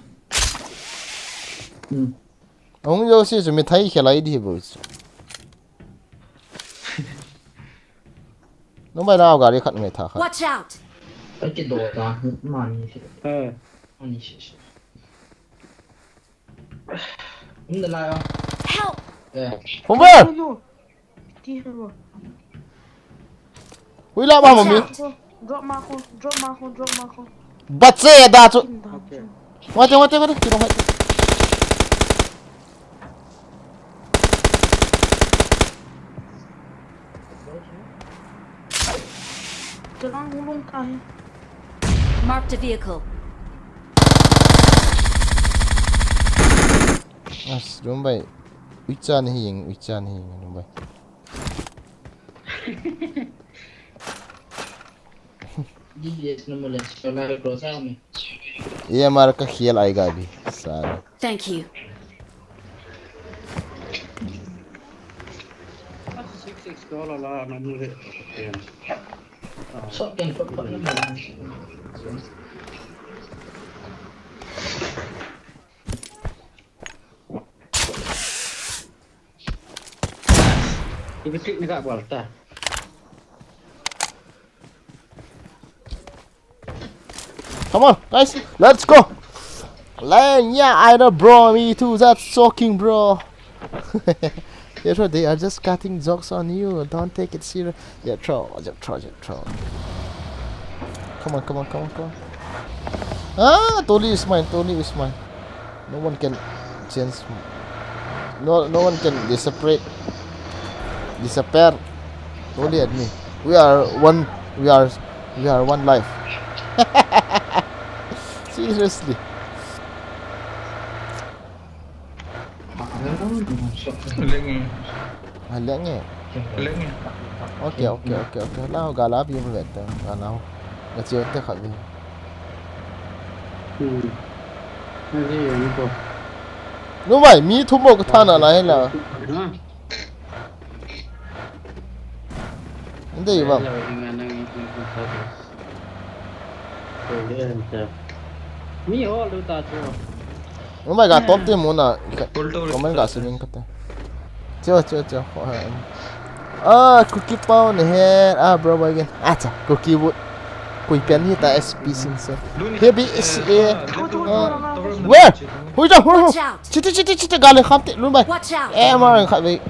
Ông yêu sĩ chuẩn bị thấy khi lại đi bộ. Nó bây nào cả đi khẩn người thả khẩn. Watch out. cái đồ đó mà như thế như thế nhưng là lại Help. Không biết. Ui la ba mà mi. Drop Marco. Bắt xe đã chứ. Ngoại thế, chị đồng hãy. Marked a vehicle. Đúng vậy. Uy chan hiền đúng vậy. ये हमारा का खेल आएगा अभी सारा. Thank you. $6 la na mu. Sót tiền phật phật nó Ibu trik ni kat buat ta. Come on, guys, let's go. Yeah, I know, bro. Me too. That's shocking, bro. Yeah, sure, they are just cutting jokes on you. Don't take it serious. Yeah, troll. Come on. Ah, Toli is mine. No one can change. No one can disappear. Toli and me. We are one life. Seriously. Lenge. Okay. Lao gala bi vet. Lao. Gachi te khabi. Nanti ni ko. No mai mi thumo ka thana la hela. Ndai ba. Mi ho lu ta chu. Nó mày gà top tiền muốn à comment gà swimming cái chưa cookie bao này he bro boy again chà cookie wood cùi pen hi ta SP sin se here be is where hui ra chít gà lên khám tệ luôn mày em mà khai vậy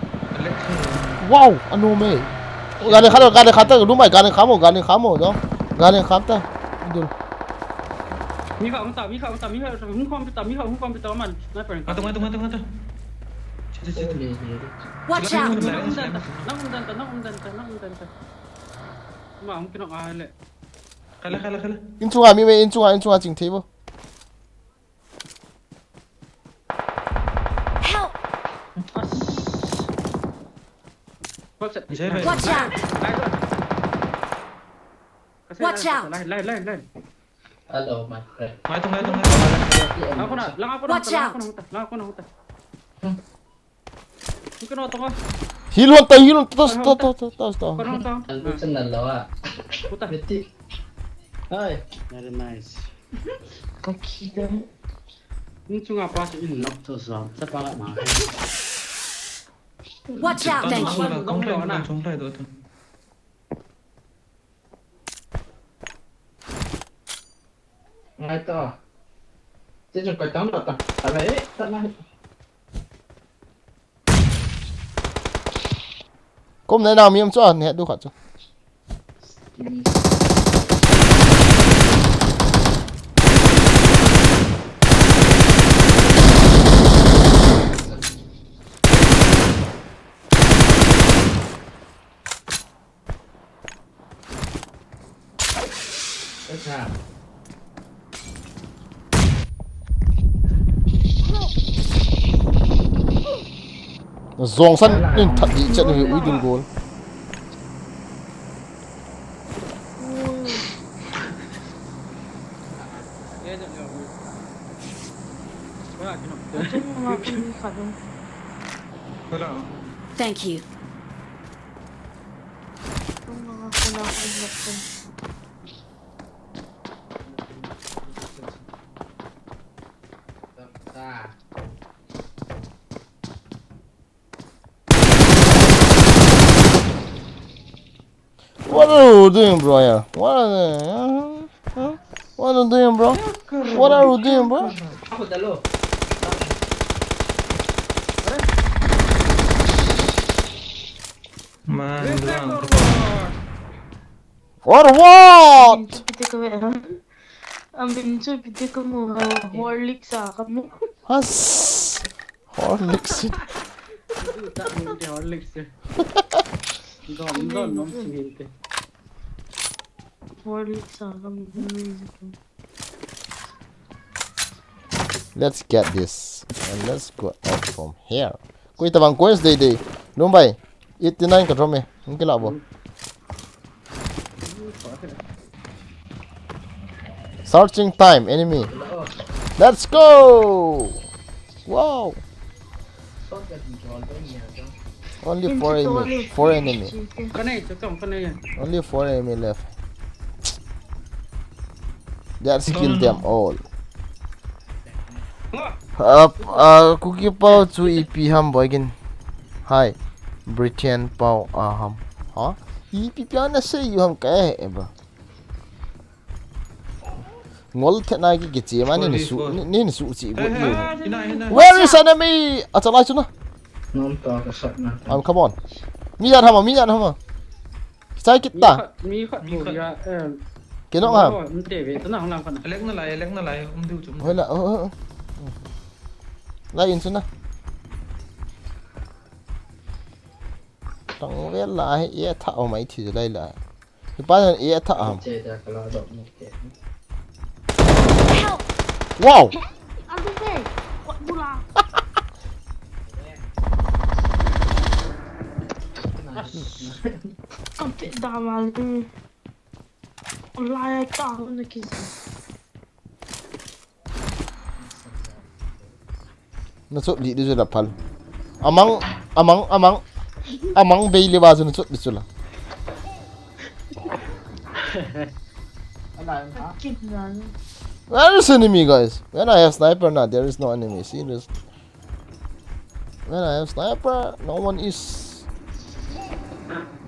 wow anh mày gà lên khám ta luôn mày gà lên khám rồi đó gà lên khám ta được mi khảo không không tao mà sniper Tunggu. Watch out! nó không đần mà không kêu ai lệ Kalah. in chung à mi in chung à chỉnh thế vô Help! watch Watch out! Watch out! Lên. Hello, my friend. Mai tunggu. Aku nak, Watch out! Mungkin orang tengah. heal luôn tos Aku senang lah. Putar. Betul. Hai. Very nice. Kaki dah. Ni cuma apa sih ini lock tu sah. Siapa nak mah? Watch out! Thank you. Không phải rồi. Ngay to. Chứ đừng có tóm được ta. Tại vậy, tắt lại. Kom này nào mi em cho nè đâu khát cho Rất là. zong san nên thật dị trận người uy đường goal Thank you. Ta. What are you doing, bro? Yeah. What are you doing, bro? What are you doing, bro? Aku dah lo. Man, What? Piti ka meron. Ang binso, piti ka mo. Horlicks kamu. Has. Horlicks. Tak mungkin Horlicks tu. Don sini. Horlicks kamu. Let's get this and let's go out from here. Kau itu bang quest day. Lumbai. 89 ka drome. Mungkin lah bo. Searching time enemy. Let's go. Wow. Only 4 enemy. Only 4 enemy left. Let's kill them all. Cookie pao chu EP ham boygin. Hi. Britain pao ham. Huh? EP piana say you ham kai bro. Ngol thena gi gichi mani ni su chi go you. Where is enemy? Achalai chu na. Non to ka shot na. Come on. Mi yan hama. Sai kita. Mi khat tu ya. Kino ham. Để tao nào làm con. Elek na lại, tiêu chúng. Hoy la. Lai in chu na. Tang ve la ye tha o mai thi lai la. Hi pa ye tha ham. Chơi dah kalau dok ni. Wow. Aduh, hey. Wak bola. Sampai dah malu. Layak tahu nak kisah. Nasut li di la pal. Amang bay le bazu nasut di sula. Sakit dah. Where is enemy, guys? When I have sniper, now there is no enemy. Serious. When I have sniper, no one is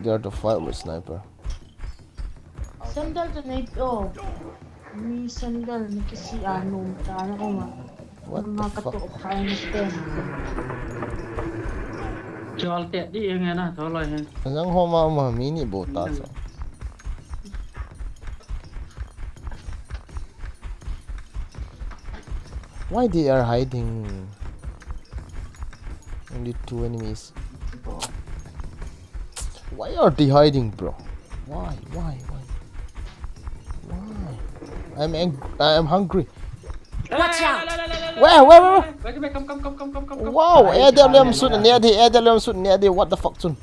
there to fight with sniper. Sandal to night oh. May sandal na kasi ano, ano ko nga. What the fuck? Nakatuok tayo na stem. Chol tẹt đi nghe nè, thôi rồi ha. Ang homa mini bota so. Why they are hiding? Only 2 enemies. Why are they hiding, bro? Why? I'm hungry. Watch out! Where? Come. Wow, Edam Nah shoot near the what the fuck soon?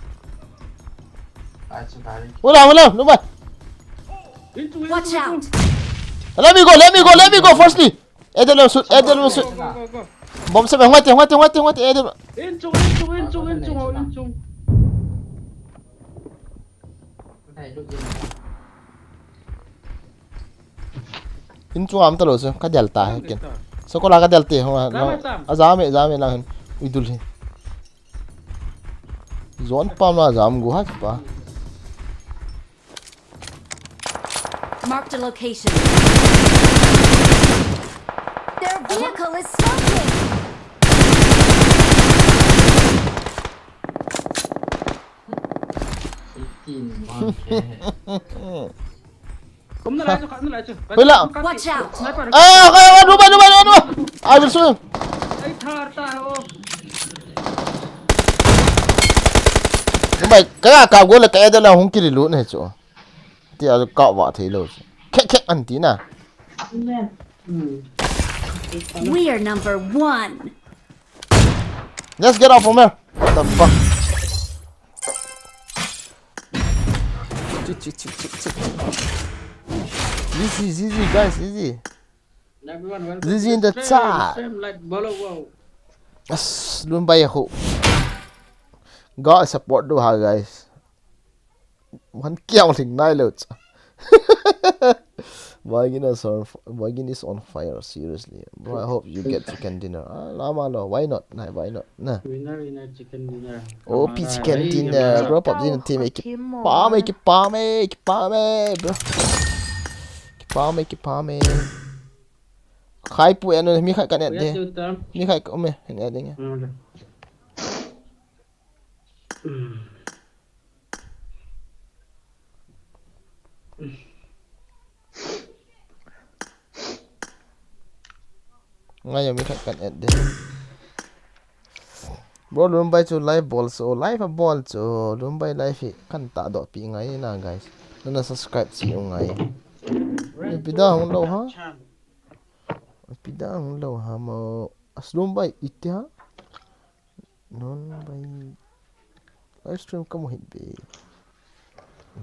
Hold on, no bad. Watch out! Let me go firstly. Edam Nah shoot. Go. Bomb 7, what Edam. In chung. In chung am talo so ka delta hai ken. So ko la ka delta ho azame lang idul hi. Zone pam na azam go ha pa. Marked a location. Their vehicle is smoking! Come nó lại chứ. Wait la. Watch out! Dua. I will swim. Ai thar ta ô. Nhưng mà cái cả go là cái đó là không kiri luôn này chỗ. Thì là cọ vợ thấy luôn. Khẽ ăn tí nào. We are number 1. Let's get off from here. What the fuck? Easy, guys, easy. Everyone welcome. This is in the chat. Stream like follow. Yes, luôn bay ako. God support do ha guys. One kill thing nai loads. Wagin is on fire, seriously. Bro, I hope you get chicken dinner. Lama lo, why not? Why not? Nah. Winner chicken dinner. Oh, chicken dinner, bro. Pop din team make bro. Pame. Khai pu ano mi khai kanet de. Mi khai ko me, ne de nya. Ngayon mi khai kanet de. Bro, lumbay to live ball so live a ball so lumbay live kan ta do pi ngai na guys. Na subscribe si ngai. Pida hong lo ha. Pida hong lo ha mo aslum bay itya. Non bay live stream kamu hit be.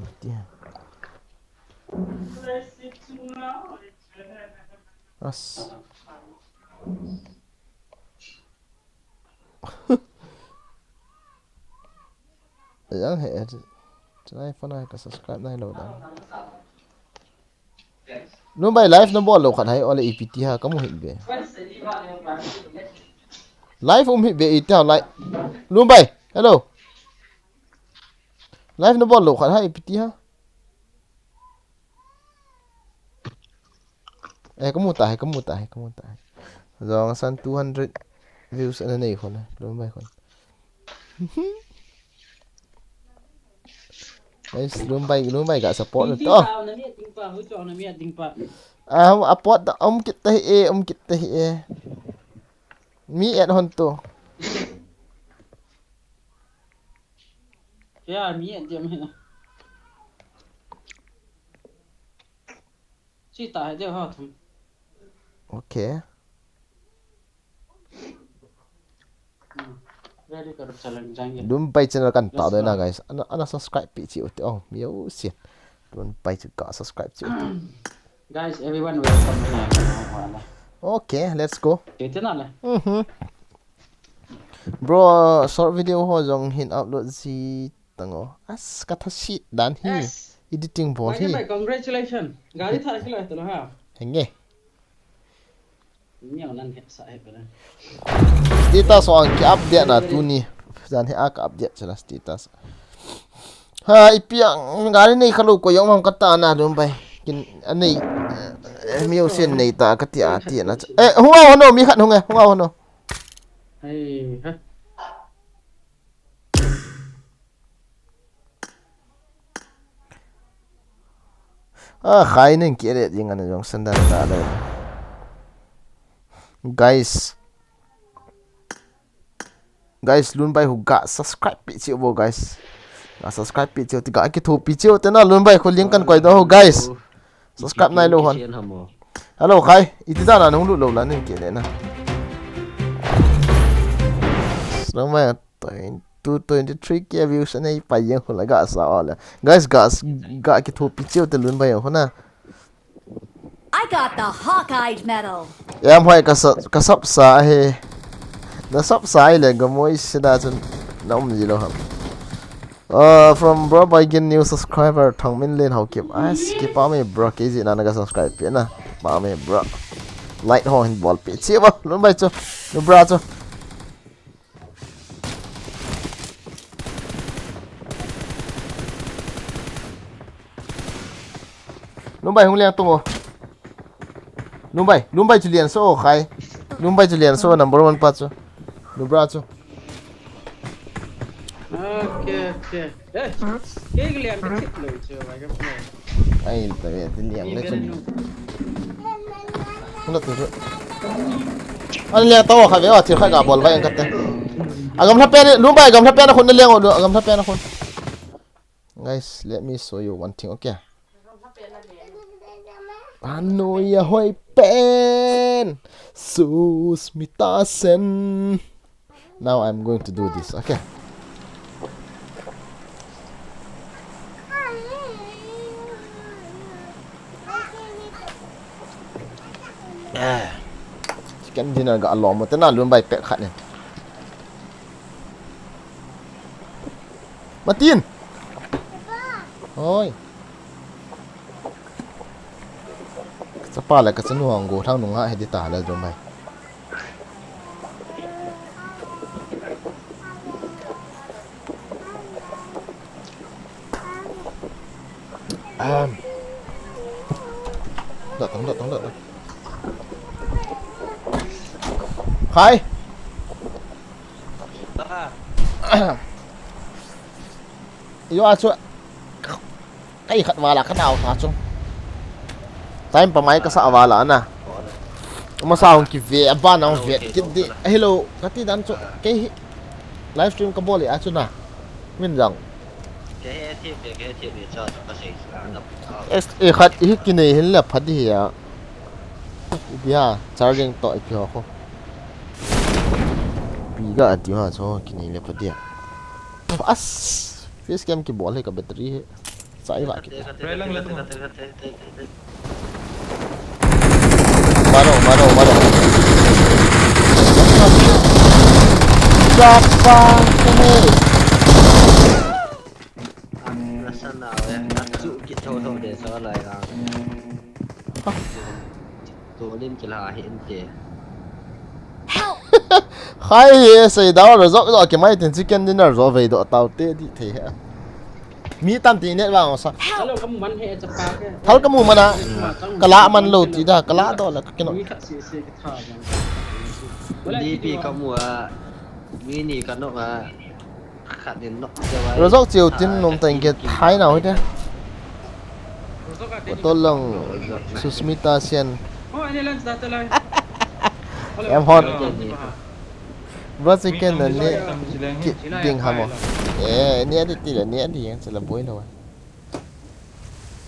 Itya. As. Ayan he. Try phone ay ka subscribe na lo da. No bay live na ball lo kan hay ole EPT ha kamu hit be. Live hit be itya like. Lumbay. Hello. Live na ball lo kan hay EPT ha. Kamu tahay. Dong san 200 views ano na ikon na. Lumbay kon. Guys, lumbay ka support na to. Apot da kita hi. Mi at hon to. Yeah, mi at diam hina. Chi ta hai deu ha thum. Okay. Ready karo challenge jange. Lumbay channel kan ta do na guys. Ana subscribe pi chi uti. Oh, miyo shit. Lumbay ka subscribe chi uti. Guys, everyone welcome here. Okay, let's go. Kete na le. Bro, short video ho jong hin upload si tango. As kata shit dan hi. Editing bol hi. Congratulations. Gari thar kila to ha. Henge. Ini yang nan saya pada. Status orang ki update na tu ni. Dan he ak update jelas status. Ha ipiang ngari ni kalau ko yang mam kata na dum bai. Kin ani miu sen nei ta ka ti ati na. Hunga hono mi khat hunga hono. Hai ha. Khai nên kia đấy nhưng anh dùng sân đan ra đây guys luôn bay hụt gạ subscribe bị chịu vô guys gạ subscribe bị chịu thì gạ cái thủ bị chịu thế nào luôn bay khối link căn quay đó guys subscribe này luôn hòn hello Khai ít ra là nó lụt lâu lắm nên kia đấy nè nó mà 223 kia views này phảiยังคนละกะสาวเลย guys กะกี่ทูปิเจียวแต่ลุ้นไปอย่างคนน่ะ I got the Hawkeye medal. ยังห้อยกระสับสายเฮน่ะสับสายเลยก็มวยสิดาจนน้ำจีโร่ครับfrom bro by get new subscriber ทางมินเล่นเฮาเก็บskip ป้าไม่ bro กี่จีนั่นก็ subscribe เปลี่ยนนะป้าไม่ bro light ห้องเห็นบอลปิเจียวลุ้นไปจ้ะลุ้น bro จ้ะลุงใบหงเลี้ยงตัวลุงใบจะเรียนโซ่ใครลุงใบจะเรียนโซ่ number 1 ปัจจุลุงบราจู Okey. Kalian kecil loh coba kan. ไอ้แต่เนี่ยจะเลี้ยงได้จนนั่นตัวอันเลี้ยงโตใครเว้ยที่ใครกับบอลไว้ยังกันแต่อากำทับเป็นลุงใบอากำทับเป็นนะคนนั่นเลี้ยงอากำทับเป็นนะคน guys let me show you one thing okay Ano ya hoy pen Susmita Sen. Now I'm going to do this, okay? Chicken dinner gak alom, tapi nak lumbai pek kat ni. Matiin. Oi. Sapa lah kat senu anggo thang nunga hedi ta la lumbai. Datang. Hai. Yo acu. Kai khat wala ka naw ta chung. Time pa mai ka sa wala na. Umasahon ki ve aba na ve kidi. Hello, kati dan chu. Kai live stream ka boli acu na. Min jang. Cái thiệp để cho nó sẽ khát ít cái này hình là phát đi à bia charging tội kiểu không bị cái điều hòa cho cái này là phát đi à as face cam cái ball hay cái battery hết sai vậy maro siapa ini sân nào đấy dụ kiện thôi để cho lại là tôi lên cái là hiện tiền khai xây đó rồi cái máy tiền chicken dinner rồi về độ tàu tê đi thế hả mi tam tí nét vào sao Kalau kamu man he cepat ke? thal kamu mana kala man lo tidak kala đó là cái nó đi vì kamu mini kan nó khát đến nó rồi dốc chiều tin nông thành cái thái nào hết đấy tôi lòng Susmita Sen Oh, ini lens data lah. em hot bro chicken là nè tiếng hàm à nè thì là nè thì sẽ là bối đâu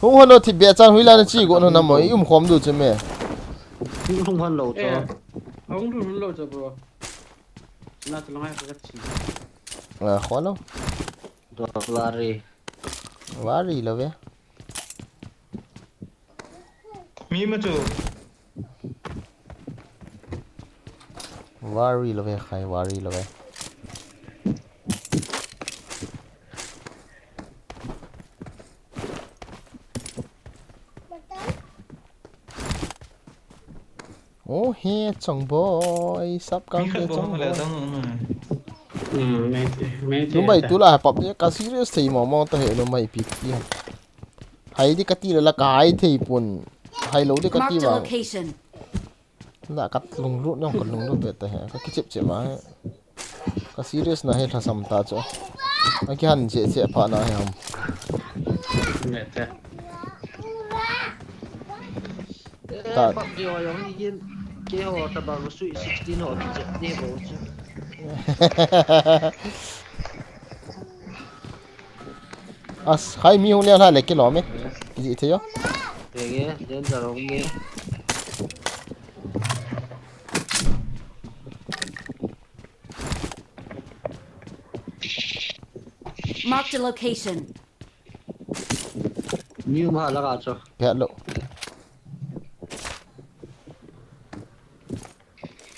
không hơn đâu thì bé trang huy lan chỉ gọi nó nằm ở khóm được chứ mẹ không hơn lẩu cho Ông tu lo cho bro. Nah, tolong aja kecil. khó lắm Vary là vậy Mi mà chú Vary là vậy khai Vary là vậy Oh, he chong boy, sắp Mi cam khát ke bố chong mà boy. lại tông mà. mấy Lúc mày tú là pop nhá, cá serious thì mà ta hệ lúc mày pick đi. Hay đi cái tí là cái thì buồn, hay lâu đi cái tí Marked a vào. location. Là cắt lùng rút nó còn lùng rút về thế, cái chip chip mà. Cá serious là hết thà sắm ta cho. Cái hắn chế phá na hay không? mẹ thế Ê, bắp kêu giống như yên. Kêu họ tập bằng suy 16 họ bị chết đi bộ chứ. Hai mi hông liên hai lấy cái lọ mấy? Cái gì thế yo? Để nghe, đến giờ không nghe. Marked a location. Như mà là cả cho. Cái lộ.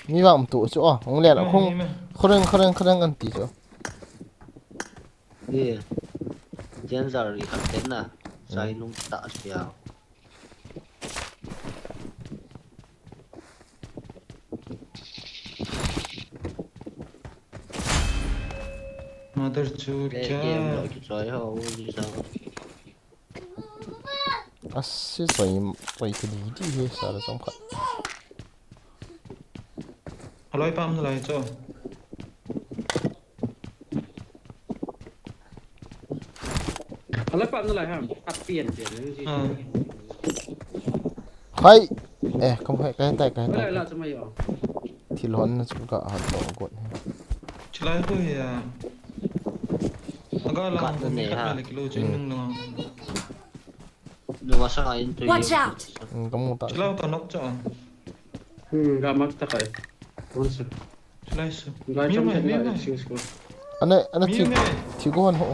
Mi vào tụ chỗ, không liên là không ăn tí chỗ. Đi. Đến giờ thì hẳn đến là sai luôn tạ kìa. Mother chur Để kya. game rồi cái trời họ như sao. Sẽ phải cái gì đi sao là xong cả. Alloy pump lại cho.แล้วปั๊มอะไรฮะอัดเปลี่ยนเลยสิ Hay, không phải cái tay ไม่ได้เราจะไม่ยอม thì lon nó cũng có hạt đậu cuộn. Chulai thôi à. Agak lang Cut kung na may eh, cut ha? balik kilo dyan nung lang. Lumasangayin to Watch out! Kamu tak. Chulai ko tanok cho. gamak ta kay onse Chulai so. gay Miyo chom may, miyo sa may. excuse ko Ano Miyo may. thigo hon ho.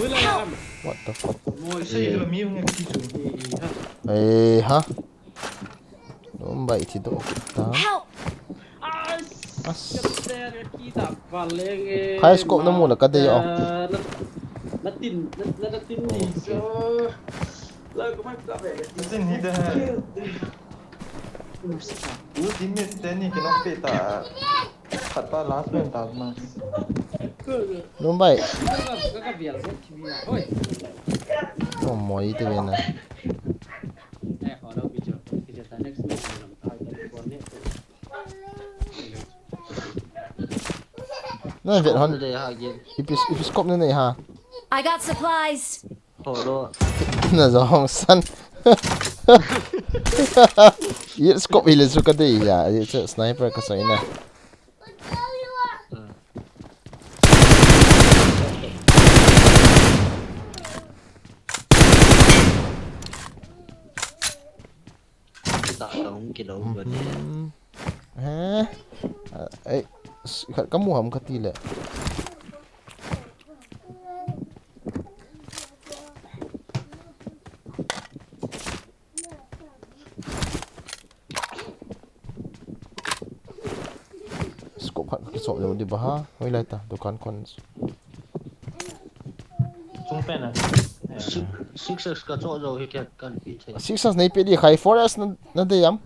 wala lang What the fuck? mo Say, say miyo may kiso. Ha? Đúng vậy thì độ ta. Help! Hai scope nó mua là cái gì không? nó tin đi cho lời của mày đã về Isin hida. Ú tím mít tên ni kinok pita. Khat pa last man tag mas. Đúng vậy. cái việc rất chi à ôi Nó mỏi từ bên này. nè họ đâu bị chưa ta next week làm ai tới con nè Nó Việt hon. Đây ha game. If scope này ha. I got supplies. Họ đó. Nó giống săn. ये scope ile suka dei ya. ये sniper ka sai na. Tạ không cái đâu vấn đề. Ha? Ấy, kamu ham ka tile. Scope hat ki sok di baha. Oi lai ta dukan kon. Chung pen à. Six ka chỗ rồi cái cần bị thế. Sixers nei pe di khai forest na de yam.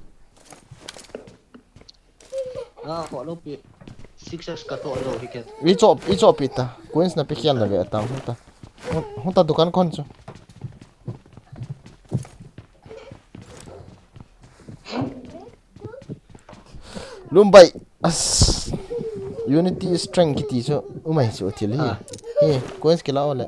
Họ đâu bị six ka chỗ rồi cái. I chop ita. Queens na pikyan na ve ta hunta. Hunta dukan kon cho. Lumbai as unity strength kiti cho umai cho til hi Queens ke lao le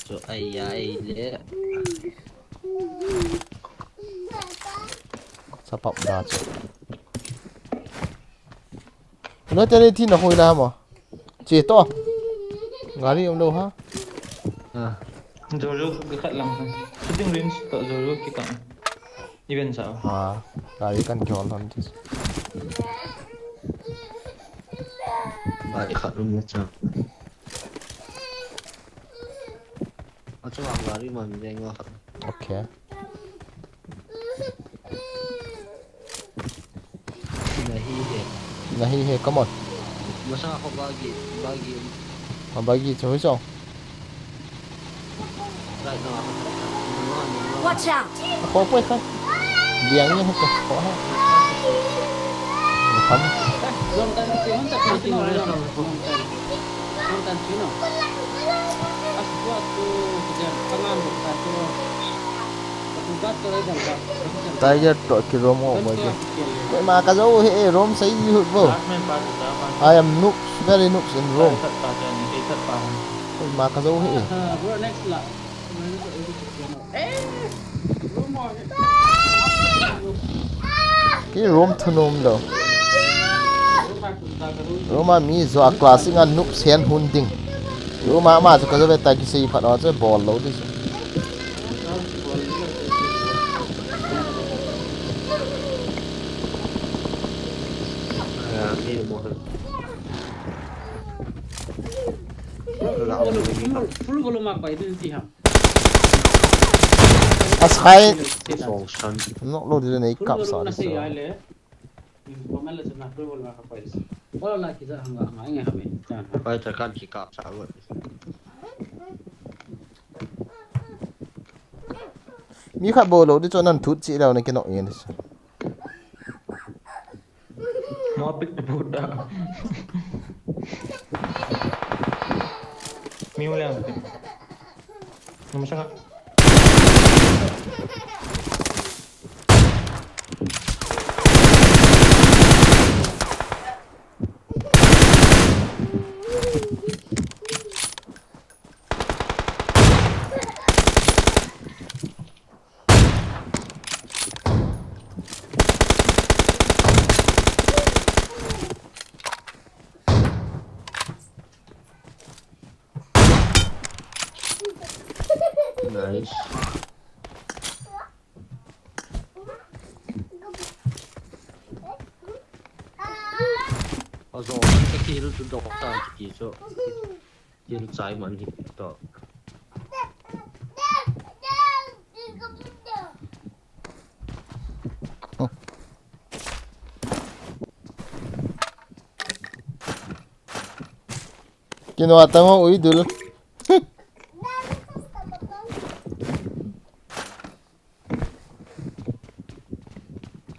Chỗ ai lẽ. sa pap da cho nó tên thì nó hồi nào mà chỉ to ngari ông đâu ha Jojo cái khát lang. Shooting range to Jojo kita. Event sao? ngari kan kyon han chứ Bài khát luôn chứ. Ở chỗ hàng gari mà mình đang khát. ok nahi he come on Masa ako bagi. mabagi cho hiso Right now ako. Watch out! ขอไปครับเลี้ยงยังให้ขอให้ทำ Nonton film tak tengok nonton film. Aku tu kerja tangan bukan tu. Petugas tu lagi dah. ตายจะตัวกิโลโมงมาจ้ะไม่มากระโจเฮ้รมใส่ยืดบ่ I am noob very noob in Rome ไม่มากระโจเฮ้ Bro next lah. Rumah. กี่รมทนมเด้อรมมีจอคลาสสิงอันnoobเสียนหุ่นดิ้งรมมาจะกระโจไปตายกี่สี่พันอ๋อจะบอลโลดิ นี่หมด Full volume apa itu sih ham. อาศัย 2 ชั้น นกโลดิเลยกับสาร Nasi aile. Komen lah sana full volume apa itu. Kalau nak kita enggak ingat kami. Jangan. ไปจัดการขี้กาบสาวเลย มีขับโบโลดิจนนั้นทุดจีแล้วในกินนกเองดิ Mau pick the Buddha. Miu lang. Nama siapa? Nice. Also, cái kia nó đọc ra chỉ số kia nó trái mà nhịp đó. Kinuha mo idol.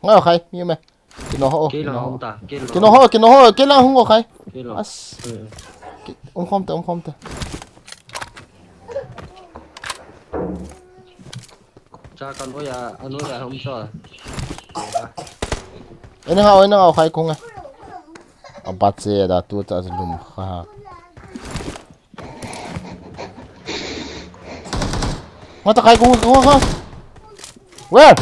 Ngay khay, mi me. Kinuha. Kia là không ta? Kinuha, kailangan hungo kay. Kia là. As. Umkom ta. Cha con có ya, anh nói là không sao. Ina nga kay ko nga. Abatse da tu ta lum ha. Mata kay ko ha. Where?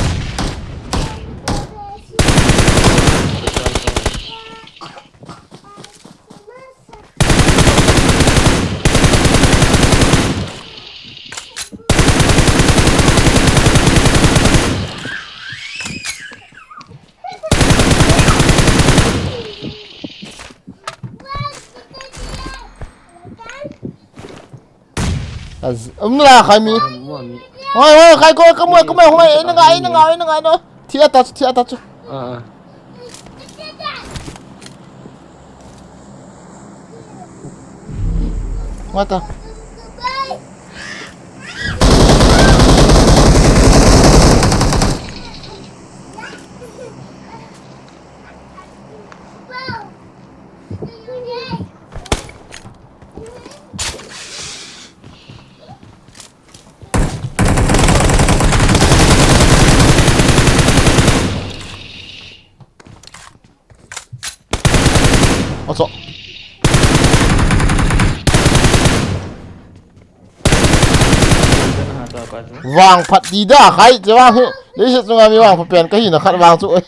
Lah kami. Oi, kai ko kamu hoi ina nga no. Ti atas. Mata. Masuk. Vàng phật đi đã khai chứ vàng đấy sự chúng mi vàng phật bèn cái gì nó khát vàng tụi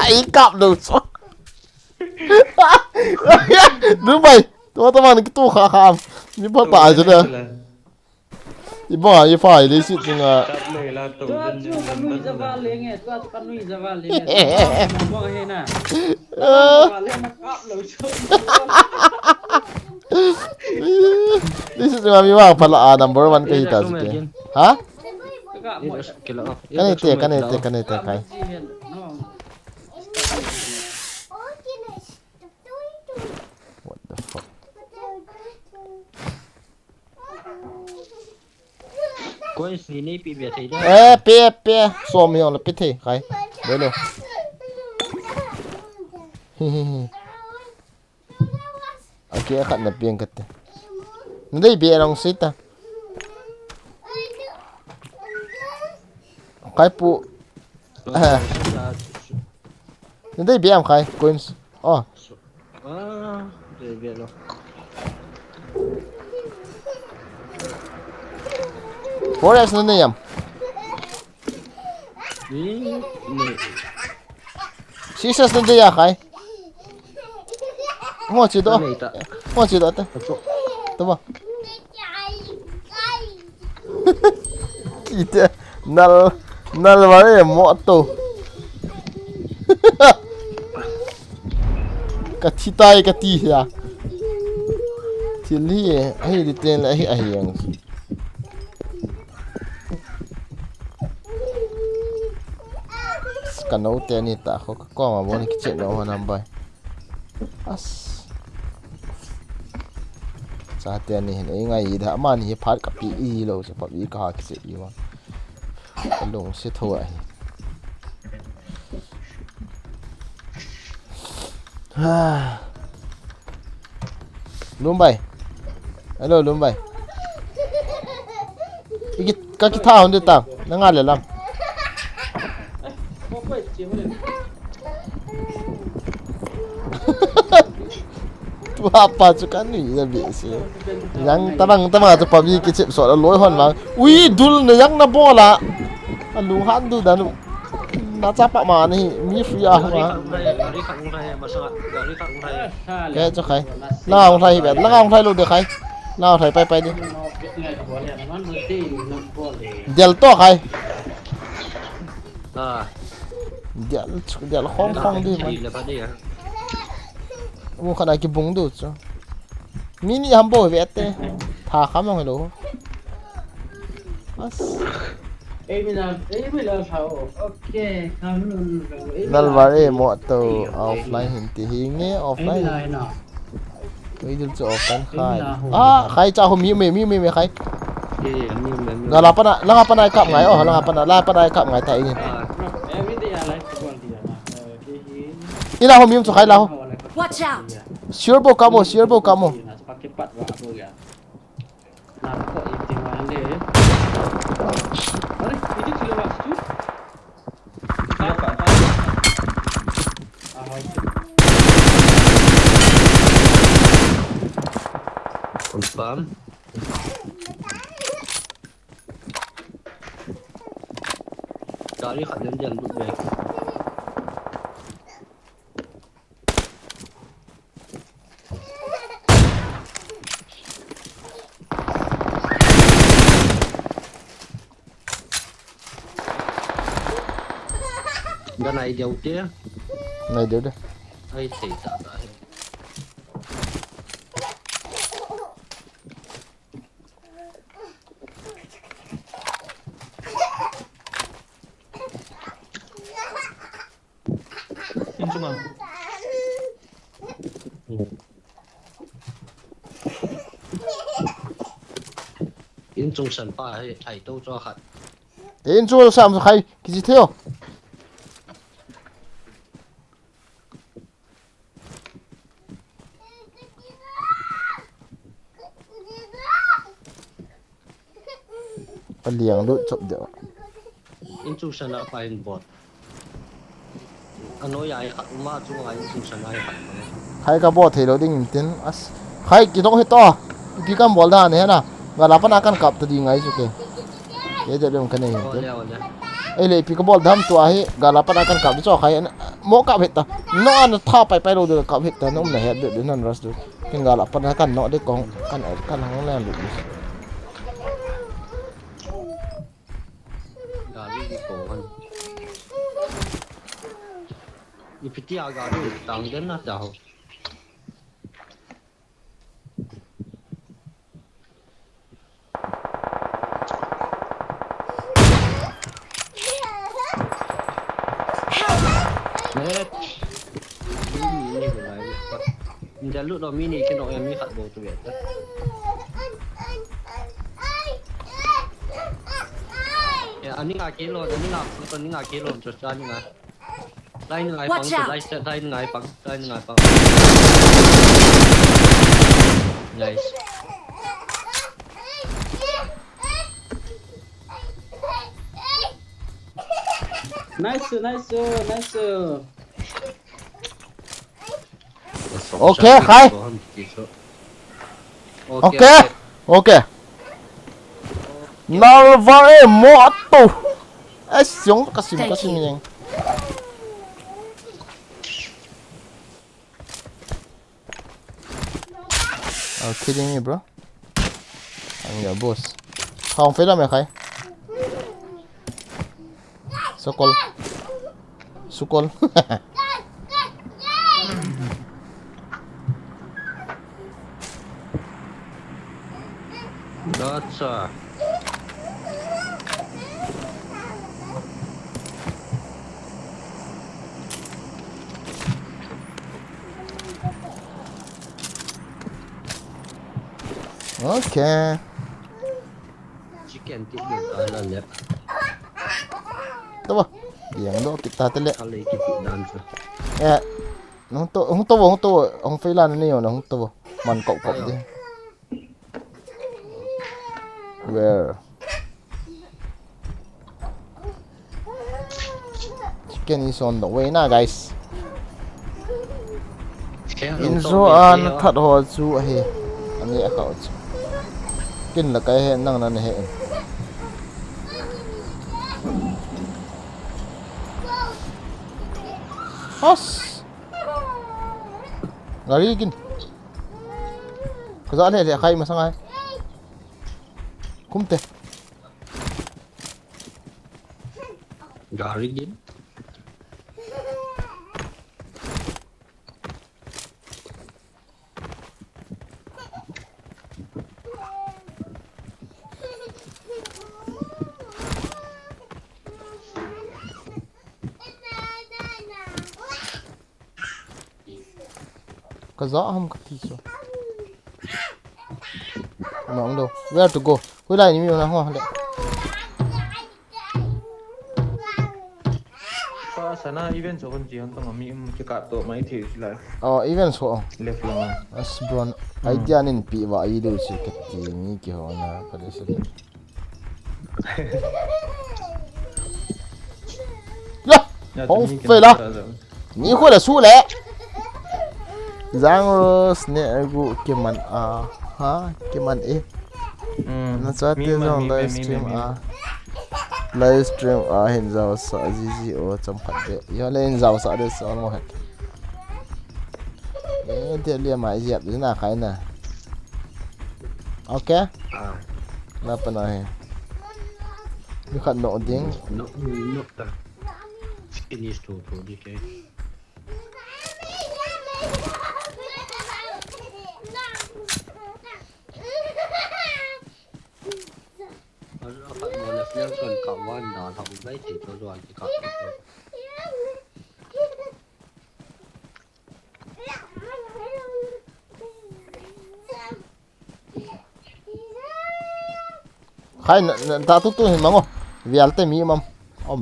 ý cặp đầu số đúng vậy tôi mà cái tu khá khám như bắt bài chứ đấy đi bỏ đi phải đấy sự chúng This is mi vàng phật là number 1 cái gì ta chứ hả cái này cái what the fuck Coi sini pi biasa ida. Pe som yo la pit thi khai de lo okay khat na piang kat ndai be rong sita khai pu ndai be am khai coins oh de be lo. forest na yam Ni Sisas na dia khai. Mo chi do. Mo chi do ta. To ba. Kita nal mare mo to. Kati tai kati ya. Chili ai di ten la ai yang. Kanau teni ta ko ko ma boni ki chet no nam bai as sa teni ne ngai da man hi phat ka pi i lo se pa bi ka ki se i wa long se tho ai ha lumbai hello lumbai iki ka ki tha hon de ta na nga le lam tu apa tu kan ni ya biasa yang tarang tu pabi kecil soal loi hon lang ui dul ne yang na bola lu han du dan na capak ma ni mi free ah ma ke cho khai la ong thai bet la ong thai lu de khai la ong thai pai đi del to khai del khong đi mà mua khăn này cái bung được chứ mini hambo vậy thế thà khám không hiểu nal vare mo to offline hinti hinge offline cái điều cho offline khai cho hôm mi khai là apa nak kap ngai oh la apa nak kap ngai tai ni ila hôm cho khai lao Watch out! Sure bo kamu. Confirm. Kali kalian jangan lupa. Cái này dầu tía. Này đều đây. Ai thì sợ đấy. Yên chung à? Yên chung sẵn ba thầy đâu cho hạt. Yên chung sao khai cái gì thế không? Liang lu chop de Instruction na file bot ano yai khat ma chu ngai instruction ai khat khai ka bo thelo ding tin as khai ki dong he to ki kam bol da ne na ga la pana kan kap ta di ngai chu ke ye de dong kan ne ai le pi ka bol dham tu a he ga la pana kan kap cho khai mo kap het ta no an tha pai lo de kap het ta nom na he de nan ras du kin ga la pana kan no de kong kan hang la lu Ipiti agak tu tanggen lah dah. Ini boleh. Jalur do mini kena yang ni kat bawah tu biasa. อันนี้งากิโลอันนี้งาตัวนี้งากิโลจุดจ้านี่งาไล่หนึ่งไอ้ปังไล่หนึ่งไอ้ปังไล่หนึ่งไอ้ปัง nice nice. Ok khai. Ok. Nó vãi mọt tù. Ấy xuống cái gì nhanh. Are you kidding me, bro? I'm your boss. Không phải đâu mày khai. Sukol. Gotcha. Ok. Chicken tiếp điện tới là lẹp. Đâu điện đó kita tele. Kali kita dansa. Không to, không phải là nhiều nó không to. Man cậu đi. Where? Chicken is on the way now, guys. Inzo an thật hồ chú he. Anh ấy khẩu chú. Kinh là cái hệ năng là hệ. Hos. Ngari kin. Kazaan he khai mà sang ai? Kumte. Gari gin. Có rõ không? Có gì rồi? Mà không đâu. Where to go? Cuối đây như nào hoa đấy. Pak sana event so kunci untuk kami cakap tu mai thi lah. Event so. Left lang. Asbron idea nin pi wa ido si kati ni ki ho na pada sa. Ya, không phải đâu. Ni ko là su lẹ. Giang ne gu keman keman nó cho tiền trong livestream livestream hiện giờ sợ gì ở trong phật đấy giờ lên giàu sợ đấy sợ một hết đấy tiền liềm mãi dẹp thế nào cái nè ok là phần này như khẩn nộ tiếng No ta. Finish to đi cái. Nếu cần cậu anh đó học mấy thì cho rồi thì cậu khai ta tu hình mong vì al tay mi mầm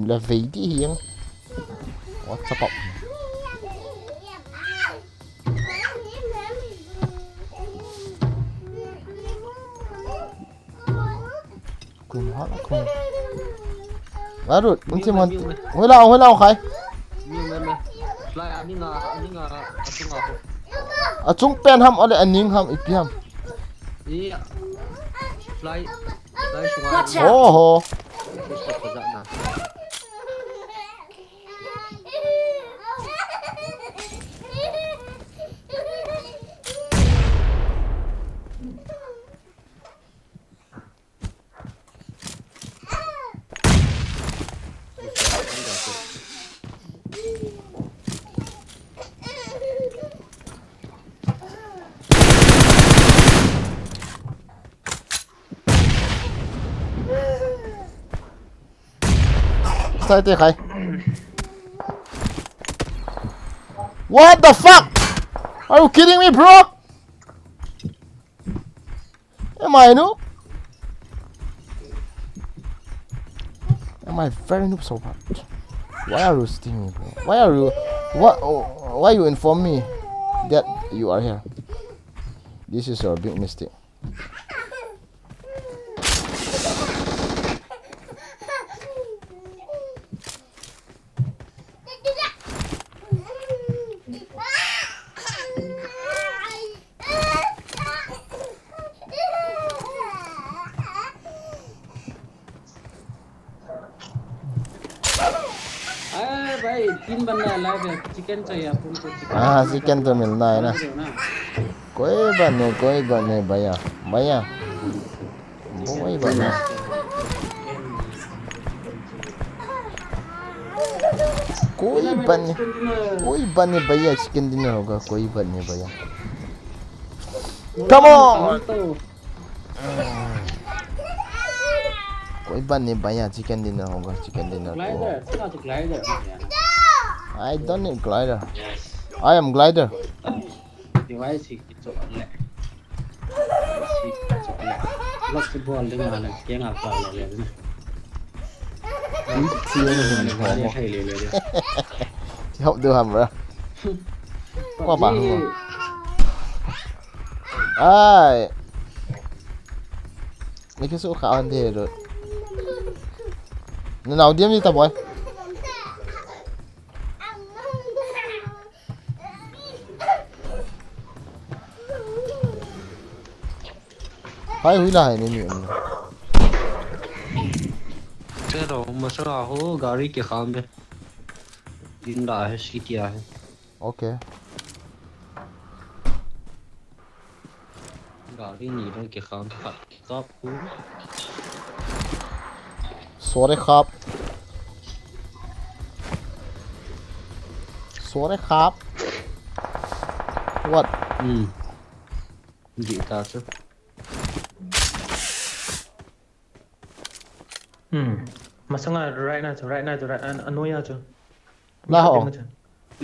là vì đi hiền what's up cùng hóa không đã rồi cũng chỉ một hồi nào khai à chúng pen ham ở đây anh nín ham ít ham oh sai tay khai what the fuck are you kidding me bro am I no Am I very noob so much? Why are you stealing me, bro? Why are you? What? Why you inform me that you are here? This is your big mistake. भाई 3 बंदा live है chicken चाहिए अपन को chicken हाँ chicken तो मिलना है ना कोई बात नहीं भैया भैया कोई बात नहीं कोई बात नहीं भैया चिकन डिनर होगा कोई बात नहीं भैया कम ऑन कोई बात नहीं भैया चिकन डिनर होगा chicken dinner I don't need glider. I am glider. Device he chole lock से बॉल लेंगे ना क्या ना आप ले लेना học được hầm rồi qua bạn không ai mấy cái số khảo anh thế rồi nào điểm đi tập boy phải hủy lại nên miệng thế rồi mà sao hổ gari cái khám đấy दिन रहा है इसकी क्या है okay गाड़ी नहीं रहा के काम कब sorry ครับ what जी था sir masang right now anoya cho la ho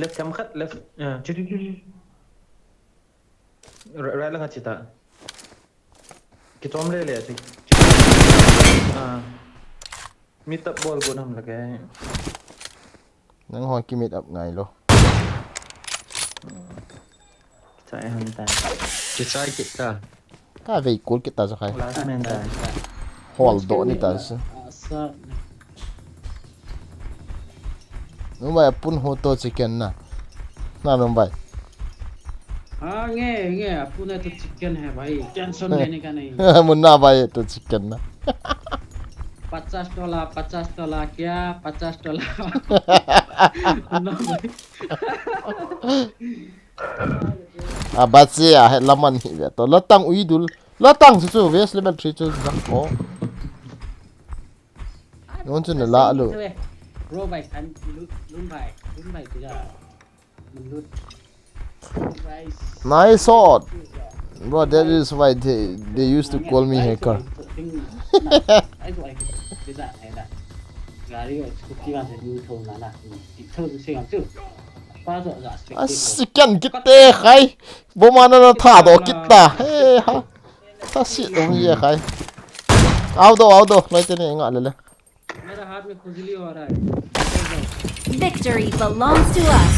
left cam khat left cuci right lang cita kita om le sih meet up ball ko nam lagay nang hon ki meet up ngai lo chạy hàng tài kita ta về cool kita sa khai last man tài hold do ni ta sa nó vậy pun hoto chicken na nó vậy हाँ nghe अपने तो chicken है भाई tension लेने का नहीं मुन्ना भाई तो चिकन ना $50 क्या $50 bát xe hay làm ăn gì vậy? Tôi lót tăng uy đul, lót tăng số vest level 3 cho rằng có. Ngon chứ lạ luôn. Bro bài anh luôn bài thì là mình luôn. Nice shot, bro. That is why they used to call me hacker. Sikan kita khai, bomana na tha do kita. Hey ha, ta si dong ye khai. Auto, nói tên này ngọn lên. मेरा हाथ में खुजली हो रहा है. Victory belongs to us.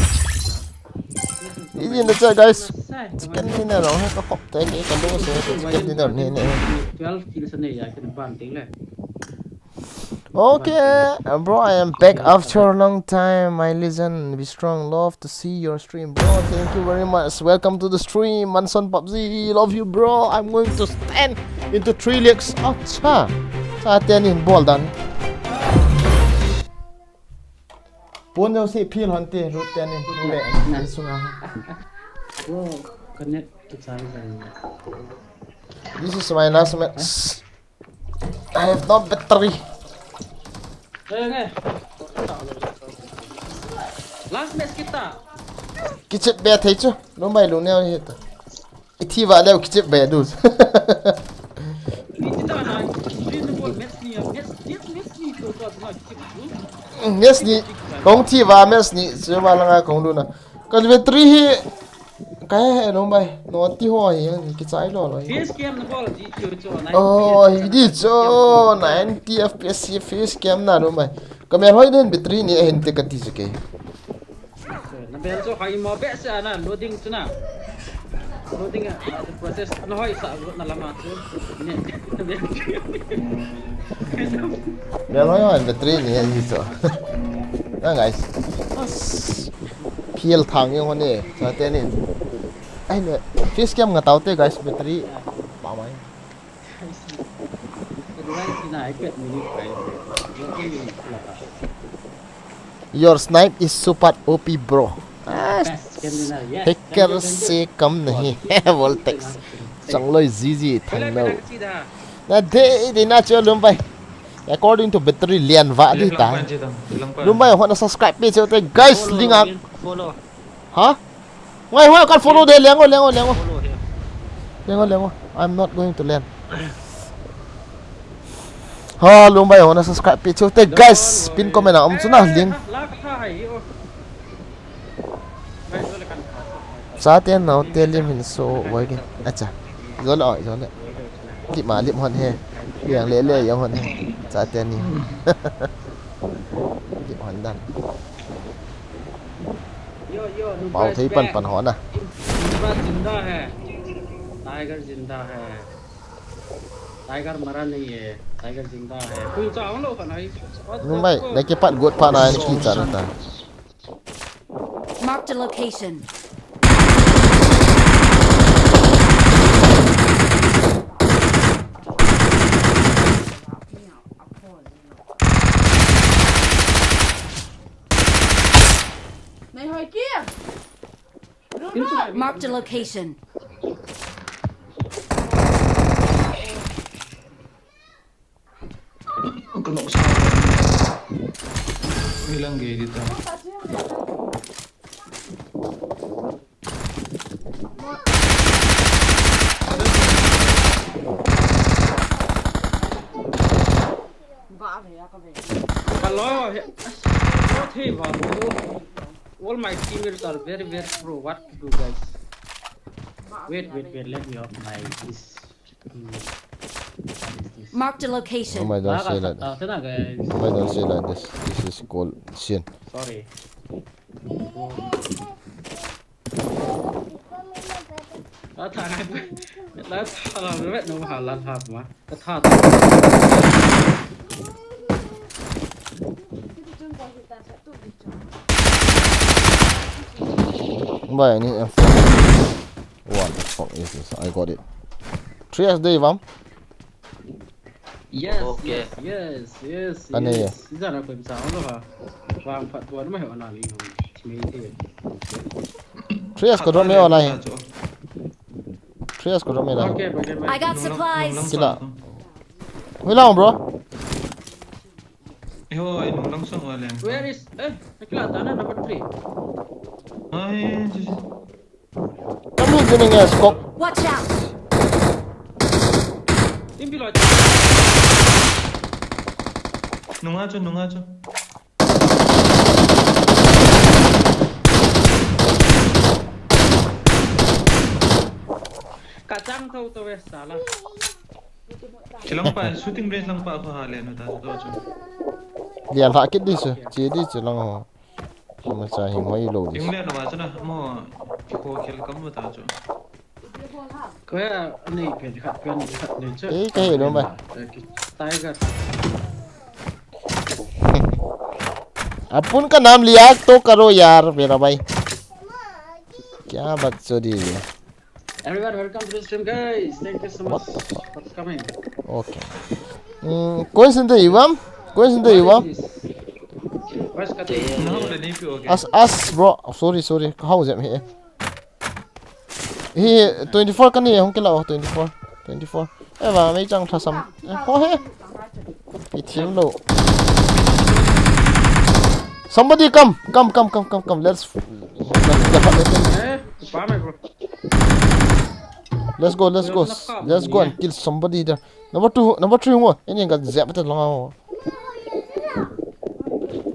Easy na siya guys. Chicken dinner rồi, có khóc tới cái lỗ xe chicken dinner này này. 12 kills này ya cái bàn tiếng này. Okay, bro, I am back after a long time. I listen, be strong, love to see your stream, bro. Thank you very much. Welcome to the stream, Manson PUBG. Love you, bro. I'm going to stand into 3 legs. Acha, sa atin in ball dan. Pun daw si Phil Honte, root ten in ule. Sunga. Bro, connect to charger. This is my last match. I have no battery. Last match kita. Kicip be thấy chưa? Nó mày luôn neo hết. Thi vào leo kicip be đủ. Mes ni, kong thi vào mes ni, chưa vào là kong luôn à. Còn về 3 hi, cái nó mày nó tí hoài cái trái đó rồi Face cam nó bỏ là gì chưa cho này. ôi đi cho 90 fps face cam na nó mày camera hoy nên battery ni hen te kati cái Nó bé cho hay mà bé sẽ là loading chứ nào. Loading à process nó hỏi sợ nó làm mà chứ. Nè. Mẹ nói hoài battery ni hen đi cho đó guys peel thang yung hone sa tenin ai nè face cam ngatau te guys battery bảo mày your snipe is super OP bro hacker से कम नहीं है voltex chẳng lôi gì thằng đâu na de na cho lum bay according to battery lian vạ đi ta lum bay họ subscribe page cho tôi guys link up hả ngay hoa con follow đây lengo I'm not going to land ha lum bay họ subscribe page cho tôi guys pin comment nào ông số nào link giá tiền nào tiền liêm hình số với cái acha rồi lại liệm mà liệm hoàn he liền lệ giống hoàn he giá tiền đi liệm hoàn đan bảo thấy phần hòn à Tiger मरा नहीं है Tiger जिंदा है कोई चाहो लो खाना ही nhưng mày lấy cái bạn gột bạn này khi chả ta Marked a location. Này hồi kia. Marked a location. Cái nổ sao bilang gitu kalau what he was all my teammates are very pro what to do guys wait let me off my this Marked a location. oh my don't say like that thế nào guys oh my don't say like this is called sin sorry đã thằng này đã thằng làm rất nó hả lan hạt mà đã thằng Why I need a what the fuck is this? I got it. 3S day, Vam. yes Okay. yes Anh này à? giờ là quên sao rồi hả vàng phật tuấn mới hiểu nào đi mấy thế 3S có drone này. 3S có drone này. okay I got supplies. Sila. Huy lang, bro. Yo, ay nung langsung wala. where is nakilata na number 3 Ay, Come here, doing a scope. Watch out. tim bị loại nung aja. kacang thâu tao về xả là Silang pa, shooting range lang pa ako halin no tayo dojo. Lian hạ kết đi chứ. Chỉ đi chứ lang ho. Mà sai hình hoy lồ đi. Yung le na ba na mo ko kill kam mo tayo. cái này phải khát này chứ Cái gì đó mày. tiger Apun का नाम लिया तो करो यार मेरा भाई. क्या बकचोदी है. everyone welcome to the stream guys thank you so much for coming Okay. Kau sendiri Iwam? Kau sendiri Iwam? where's Kati No, wala ni pi okay. As bro. Oh, sorry. How is it here? He 24 kan ni không cái lẩu 24. Và mấy trang thà sắm. Ho he. Bị thiếu lộ. Somebody come. Let's phá mày bro Let's go and kill somebody there. Number 3 mo. Ini enggak zap betul long.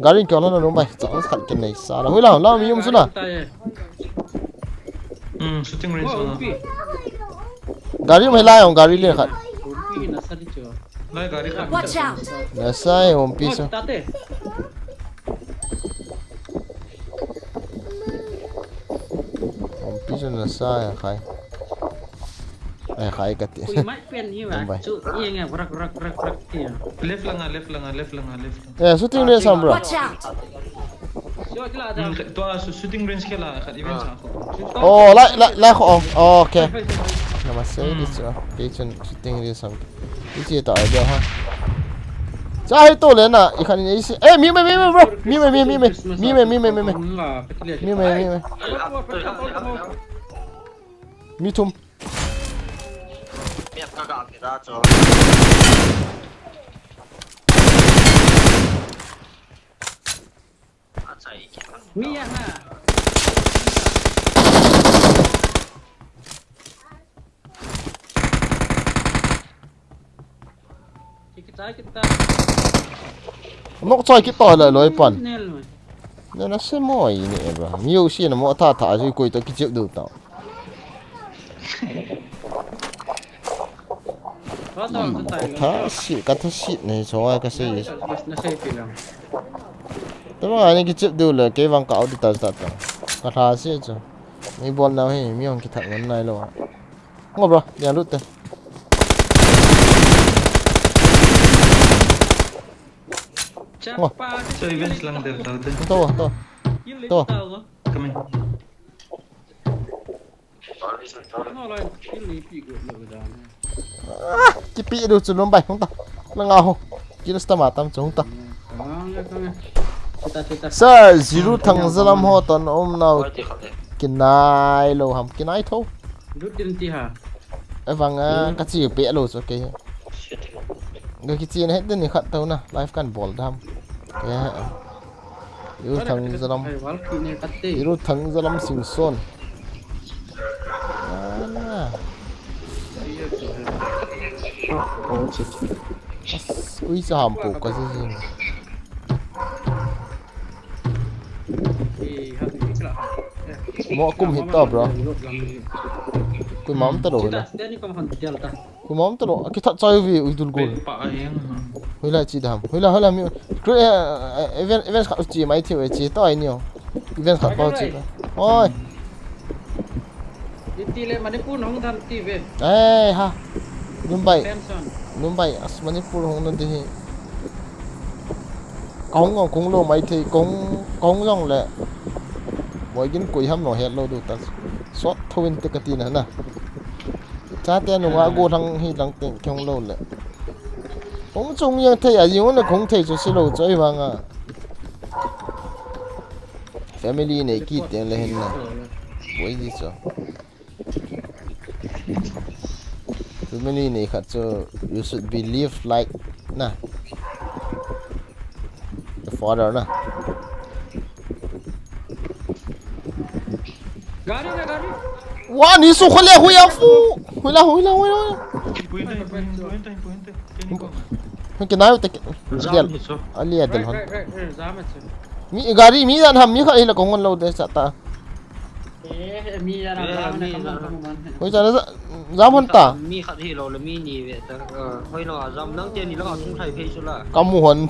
Garing kalau na rumah. Jangan sakit nih. Salah. Hui lah, mi yum suna. shooting range Oh, lang. upi. Gari may layong gari liya kat. Upi nasa dito. Lai gari ka. Watch out! Nasa yung Oh, piso. tate. Yung piso nasa yung kay. Ay kay kat. Uy, might pen here. Chu, iya nga, rak here. Left lang. Yeah, shooting range sam bro. Watch out! Siwa kila ada. To shooting range kala kat event sa ako. Oh, la ko. Oh, okay. Namaste dito. Kitchen shooting range sam. Ichi to idea ha. Sa ito le na ikan ni isi. Eh, mi bro. Mi. Mi tum. Mẹ các bạn ra cho Mia na. Kita. Mo choi ki to la loi pan. Nel. Na se mo yi ni bro. Mi yu xi na mo ta ji koi to ki chip du ta. Ta si ka ta si ne so ai ka se yi. Na safe lang. Tama ani ki chip du la ke wang ka au di ta ta. Ka tha si cho. Mi bol na he mi hong ki thak ngan nai lo. Ngo bro, dia lut te. Cepat. So events lang del tao din. To. Coming. Nó lại cái lý bị gượt lửa ra. Ki pi du chu lom bai hong ta. La nga ho. Ki sta ma tam chu hong ta. Kita. Sir, zero thang zalam ho ton om now. Kinai lo ham kinai tho. Rút din ti ha. Vâng, cái gì bé lột ok. Người kia hết đến thì khát tao na, live can ball đam. Yeah. Yêu thằng gia lâm, yêu thằng gia lâm sinh son. Ui sao hàm phụ cái gì? Mo kum hit to bro. Kui mom ta rồi. Kui mom ta rồi. Cái thắt chơi vì ui dul gol. Hoi la chi dam. Hoi la mi. Event khát chi mai thiêu chi to ai nhiều. Event khát bao chi. Ôi. Ti le Manipur hong than ti ve. Ê ha. Mumbai as Manipur hong nan đi. Công cũng lo mai thì công rong lẹ. Mỗi cái quỷ hâm nó hết lâu được ta short thôi tự cái tin nè cha tiền nó ngã thằng hi thằng tiền không lâu lẹ cũng chung như thế à nhưng mà không thể cho xí lâu chơi vàng à family này kỹ tiền lên nè với gì sao family này khát cho you should believe like nè the father nè Gari. Wah, ni su khole hu yang fu. Hui la. Puente. Mungkin naik tak. Dial. Ali adal hon. Zaman tu. Mi gari mi dan ham mi kha ila kongon lo de sata. Mi ra zaman. Hui cha zam hon ta. mi khát hi lo là mi nhì vậy hơi nó dòng nắng trên thì nó không thay phê số là Kamu hon.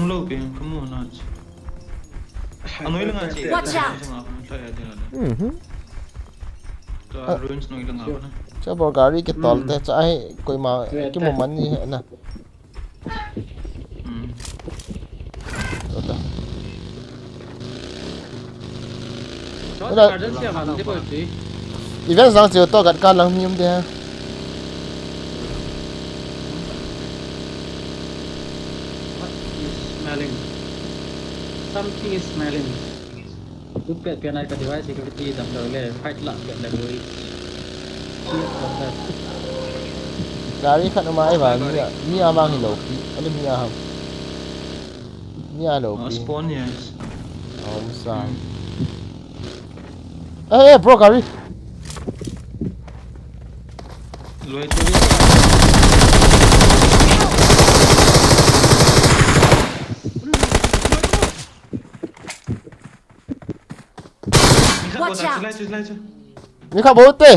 Lo pe, kamu na. Ano ilang nga si? Watch out! Ruins no ilang ako na. Cha bor gari ke tol te cha ai koi ma ki mo man ni na. Ota. Đó là rất là hoàn thế bởi vì Event sang chiều to gat ka lang mium de. what is smelling? Something is smelling. Cứ pian này cái device security tầm đầu lên fight lại pian này với Gari khat ma ai ba mi abang hi lo pi. Ani mi a ham. Mi a lo pi. Spawn yes. Oh sa. Hey bro gari. Loy Watch out. mi kha bo te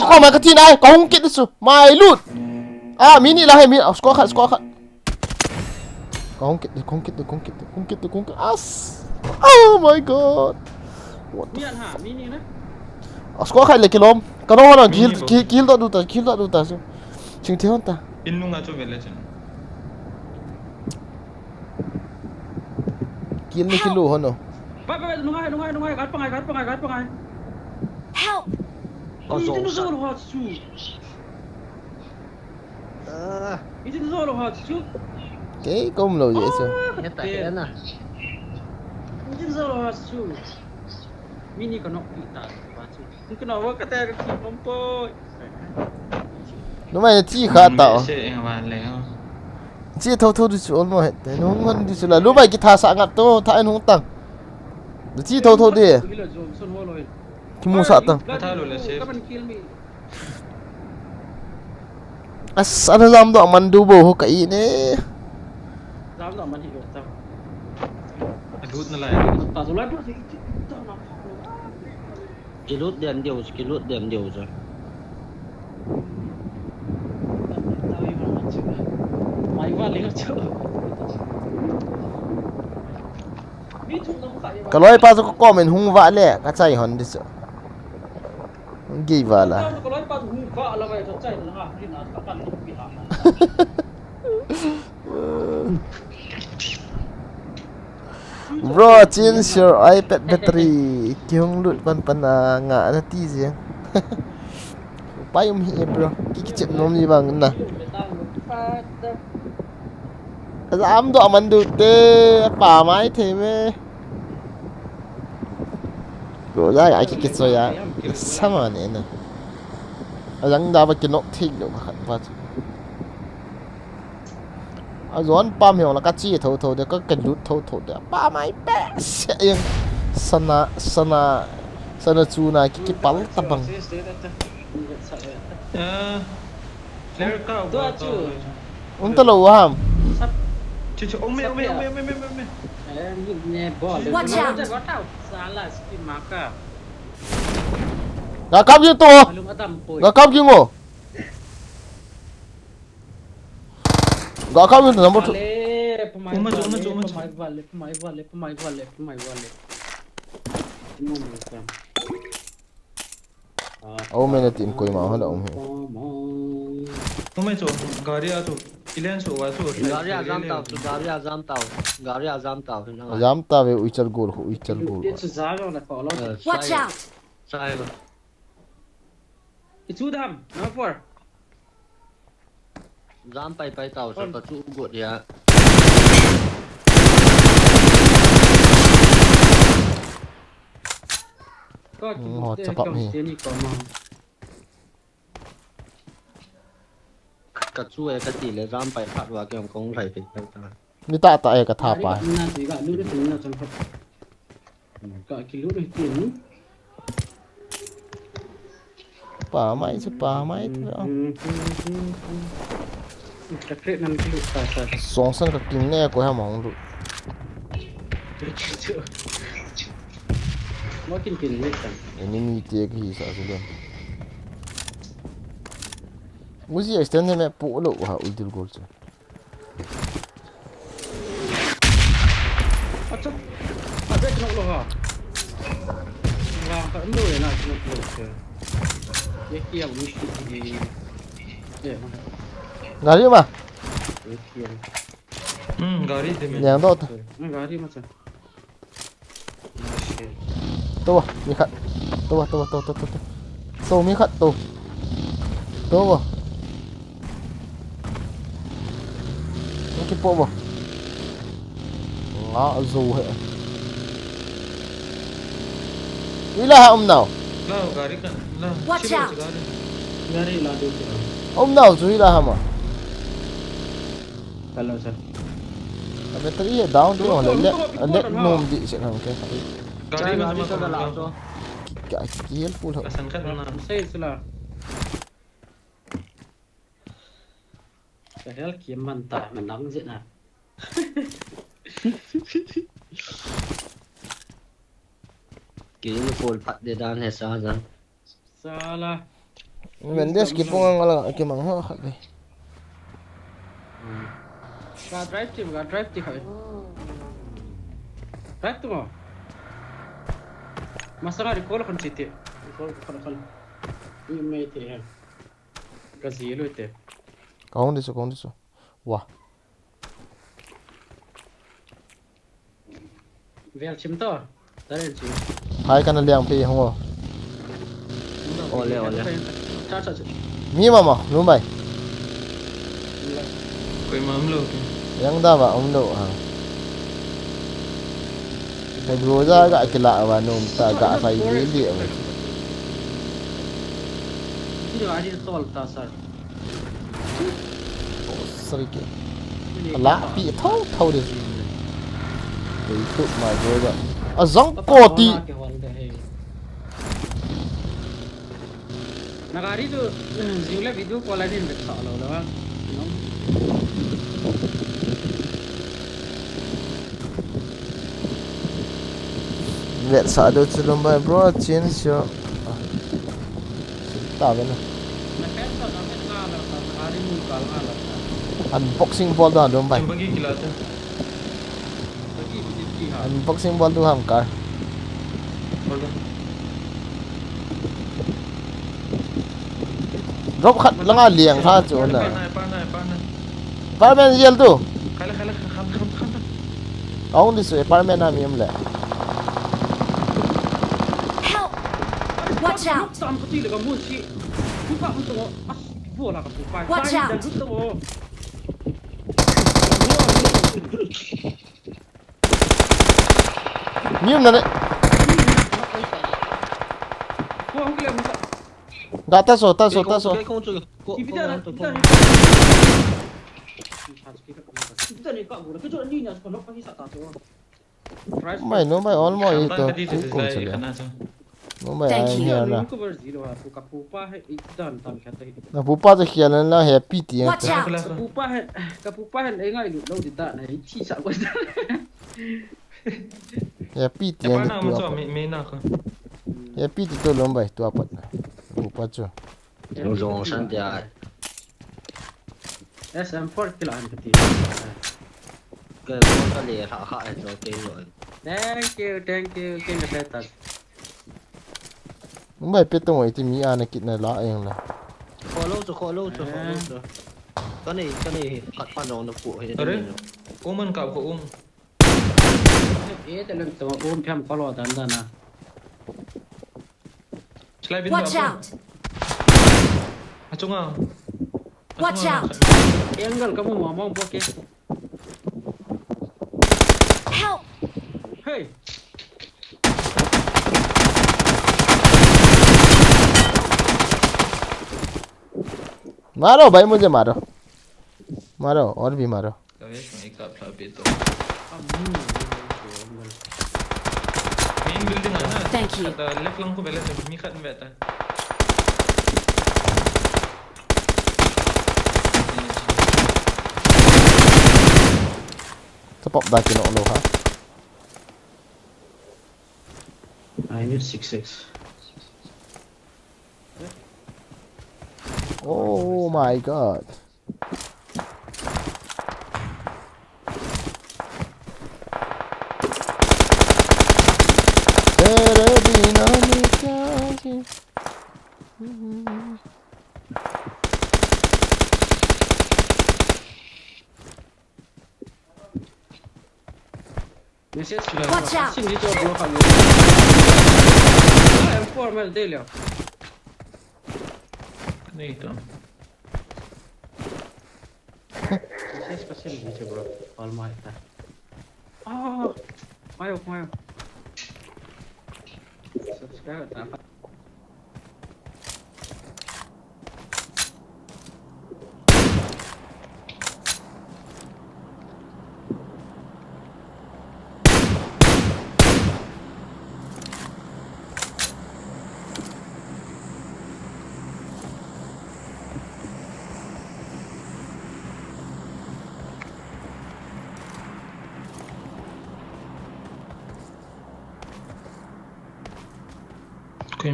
ko ma ka tin ai ko hung kit su mai lut mini la hai mi score khat ko hung kit as oh my god what the Mini na. score khat le kilom ka no na kill do ta su ching the hon ta Innunga cho vele chen. kill ni kilo hono Ba nungai gat pangai. Help. Itu zolo hot su. Itu zolo hot su. cái công lo dễ sao Hết tại na. Itu zolo hot su. Mini kono kita. Bacu. Kenapa kata kita mampu? nó mày chi khá tạo Sẽ hoàn lẽ. chi thâu đi xuống mà thế nó ngon đi xuống là lúc mày cái thà sạ ngặt to thà anh không tăng chi thâu đi cái mua sạ tăng Tha lo le safe. sana zam do man du bo cái này Zam do man hi ta. Loot na lai. Ta sulat tu sih. Cái lút đèn điều rồi. Mai vale chứ. cái lối pa có comment hung vạ lẹ cái chạy hòn đi sợ ghi vạ là Kalau lepas buka lah baik cocok lah ni nak akan lebih lama. bro change your iPad battery kyung lut pan ngã nó tí gì bay hi bro cái chip nom gì bằng nè dám độ mình được tê bà máy thế mê rồi ra ai cái rồi à sao mà nè rằng đã phải cái nốt thích được mà khẩn vật rồi pam hiểu là cái chi thâu để có cái lút thâu để ba máy bé sẽ yên sana chu na cái bắn tập bằng Player ka. Tu acu. untuk lo ham Cucu ome. Ni bol. Watch out. Kau tahu salah skin maka. gak kam gitu Belum ada poin. gak kam gitu gak kam itu nomor Pemain vale. oh mana tim koi mau hana om Ome cho gari a cho. Ilen so wa so. Gari azam tàu. jam ta ve uichal gol Itu zaga nak kalau. Watch out. Sai rồi. Itu dam. Number. Dám bay tàu sao có chú gột gì ạ. họ chập bậm hi Cắt chú ấy cái gì là dám bay phát vào cái công thầy phải ta. ni ta ai ka tha pa Nanti gak lu itu nak sampai. Kak kilo dah kini. pa mai chứ pa mai Takrik nanti lu pasal. song san ka king ne ko ha mong lu Makin kini kan. enemy te ki sa su dem muzi extend me pu lo ha ultil gol chu Acap. Ada kena lo ha. Wah, kat lu ya nak kena lo ke. Dia kia mesti di. Ya. ngari ma Dia kia. Gari de me. yang do ta Gari macam. to mi khat to mi khat to cái bộ bò ngõ dù hệ ý là ông nào La gari ka. La. Watch out. Gari lah tu. ông nào chú ý là hàm à Kalau sah. battery है down तो let nom di sẽ làm cái Gari ma Gari sama sao là ka. sao? cái helpful hơn Asan ka na. Saya salah. Padahal kiam mantap menang je nak. Kini full pat dia dan hesa jan. Salah. Men dia skip pong ngala ke mang ho khat le. Ga drive tim hai. Drive tu mo. Masalah recall kan citi. Recall kan. Ini me te hai. Gazilo te. Kaung diso. Wah. Vel chim to. Tare chim. Hai kana liang phi ho. Ole. Cha. Mi mama, lu bai. Koy mam lo. Yang da ba om do ha. Cái bro ra gạ cái lạ và nôm ta gạ phải dễ liệu này. Ini ada tol ta sar. Sorry kì. Lạ bị thâu đi. Để tụt mà bro ra. À giống cổ tí. Nagari tu zingla video call ada yang tak lalu lah. Vẹn sợ đâu chứ lông bài bro chiến chưa. Tao bên này. Unboxing ball đó đúng bài. Bagi kilatan. Unboxing ball tu ham car. Drop khát langa liang tha chỗ nè. Apartment yel tu. Khala kham. Ông đi suy apartment nam yếm lẹ. Watch out! Tam ko tili ka mun si. Buka mo to. Ah, bola ka po. Watch out. Yếm nè đấy. Ko ang kila mo sa. Gã ta số. Cái không chụp. Kita ni kak gula. Kecuali ni nak kalau pagi sak tahu. Mày nó mày on mày Sampai itu. tadi tu Cũng selesai sẽ kena so. nó mày Thank ai you. nghe nè. Ko berzilo aku kapupa ikan tam kata. Nó phụ pa cho kia lên là happy tiếng. Watch out! Kapupa ai ngai lu lau di tak nai chi sak ko. Happy Yang tiếng mana tu masuk apa. mina ko. Happy tu lomba tu apa. Phụ pa cho. Rong san dia. SM4 kilaan keti. Cái con lệ hạ cho cái rồi. Thank you. Kena setas. Mày biết tao thì mi anh kít này lá em là. Khó lâu cho. Cái này cắt pan nó phụ hay Tore. Uman kau ko Telang tu piham kalau dan na. Slide bin Watch out! Acunga. Watch out! Enggal kamu ngomong poke. Help! Hey. मारो भाई मुझे मारो और भी मारो. Kau mai kap sabi to. Main building ana. Thank you. Kata left lang ko bela tu. Mi khat beta. Tepok dah kena lo ha. I need 6x. Oh my god. तेरे बिना मैं क्या जी. Watch out. Sini tu blok kami. M4 mel dele. Ni tu. Message pasal ni tu bro. All my ta. Ah. Mayo. Subscribe tak apa.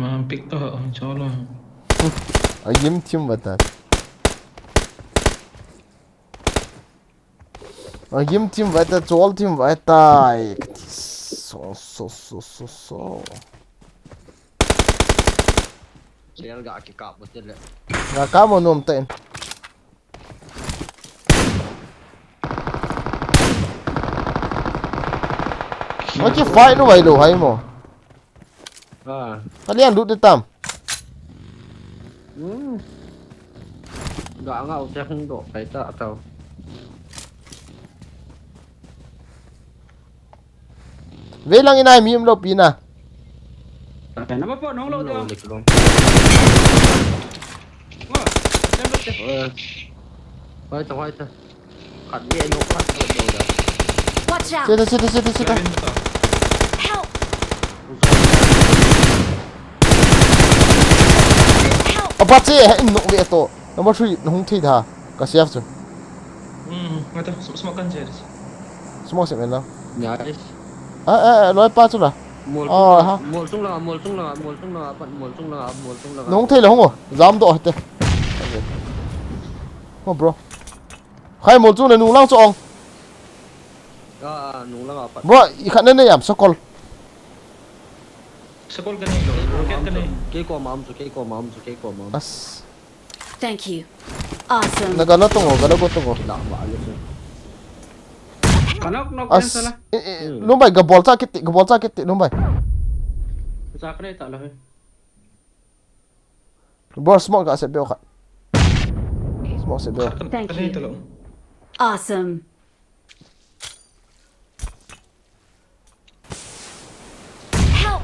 mà pick to cho lo A yim team bata. A yim team bata, chol team bata. So. Saya agak kikap betul le. Nga ka mo nom ten. Nó chỉ phải nó vậy đồ hay mà. Kalian duduk tam. Enggak usah untuk kita atau. Về lang inai mi lo pina. Kenapa po nong lo dia? Belum. Wah, jangan betul. Wait. Kat dia no kat dia dah. Watch out! Sita. Help! Apa sih? Nuk về to. Number 3 hung thi tha. Ka siap chu. nggak tahu semua kan jadi Semua siap men. Nice. Nói pa chu là. Ha. Mul sung là. Nó hung thi là hung. Dám độ hết. Oh bro. Khai một chu này nung lang cho ông. Nung lang apa? Bro, ikan này yam sokol. sekol kan nih roket kan nih Keko mam. As. Thank you. Awesome. Nagala tungo, gala ko tungo. Kanok As. salah. Lumbay gabol sa kiti, lumbay. Sakre tak lah. Bro, smoke ka sa beo ka. Smoke sa beo. Thank kan you. itu loh Awesome. Help!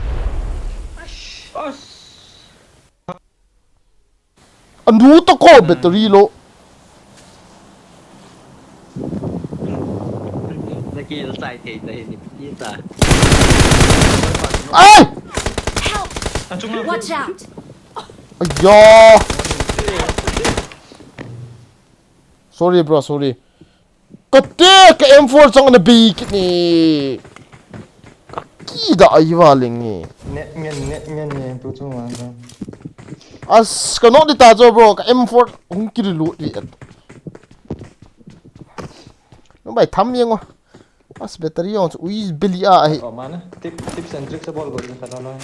Anu to ko battery lo. Lagi sai thì đây đi ta. Ay! Help! langsung lah Watch out! Ayya. Sorry bro, sorry. Kate ka M4 sang na big ni. Kaki da ay waling ni. Ngen tu cuma kan. As ka no di tajo bro, ka M4 hung kiri lu di. No bai tham yang wa. As battery on ui belia ai. Oh mana? Tips and tricks ball gol kata lo.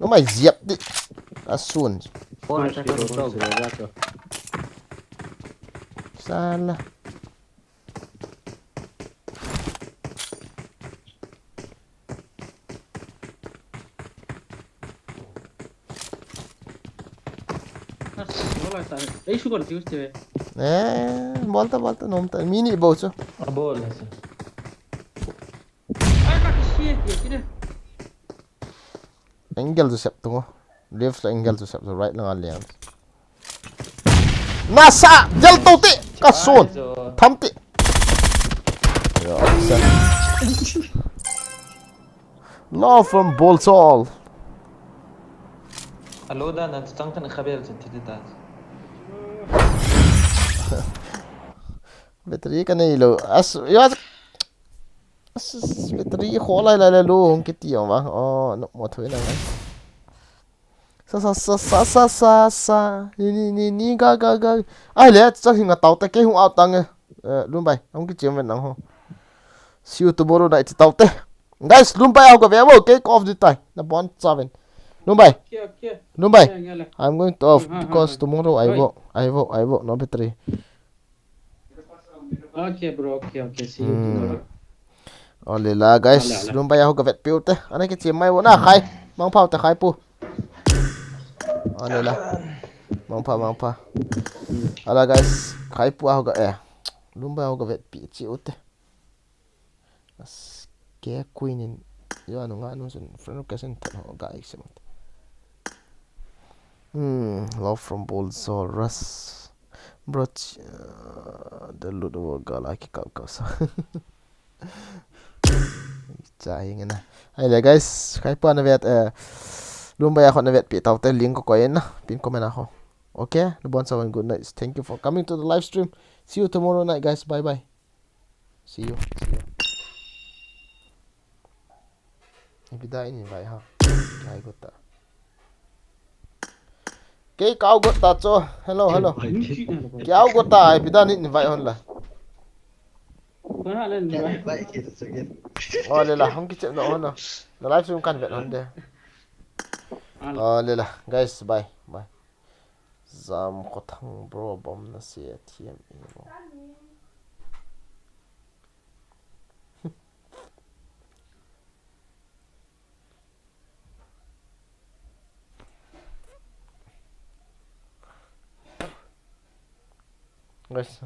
No mai ziap di. Asun. Boleh sih betul betul. Salah. Bola tak. Syukur tius je. Bolta nomta. Mini bocho. Bol. Tak kesian dia kira. Angle tu sep tu. Left angle tu sep tu right lang alian. Nasa jal tu ti kasun. Tham ti. Ya, sen. Law from Bolsol. Hallå där, när tanken är khabel sen till det. Battery ka nei lo. As battery kholai la lo hong kiti ma. Oh, no mo thoi na. Sa ni ga ai le cha hinga tau ta ke hu out tang lum bai ong ki chem nang ho siu tomorrow night tau te guys lum bai au ga ve mo cake off the time na bon 7 lum bai I'm going to off because tomorrow I work no battery. Okay bro, okay. See you tomorrow. Ole la guys lum bai au ga vet piu te anai ki chem mai wo na khai mang phau ta khai pu Ole la mang pa ala guys khai pu au ga lum bai au ga vet pi chi ute as ke queen yo anu nga nu sen friend ka sen ta ho ga ik semot love from Bolsol Russ bro the ludo ga la ki ka sa chai ngena ai le guys khai pu na vet lum bai khon na vet pi tau te link ko en na pin comment na ho okay the bon so good night thank you for coming to the live stream see you tomorrow night guys bye see you Ibida ini vai ha. Kai gota. Cái cao gota cho. Hello hello. Cái gota ibida ni vai hon la. Kau nak lain ni. Baik kita sikit. Oh lela, hong kicep no hon. Na live stream kan vet hon de. Oh lela, guys bye bye. Zam khothang bro bom na se TM mo. Guys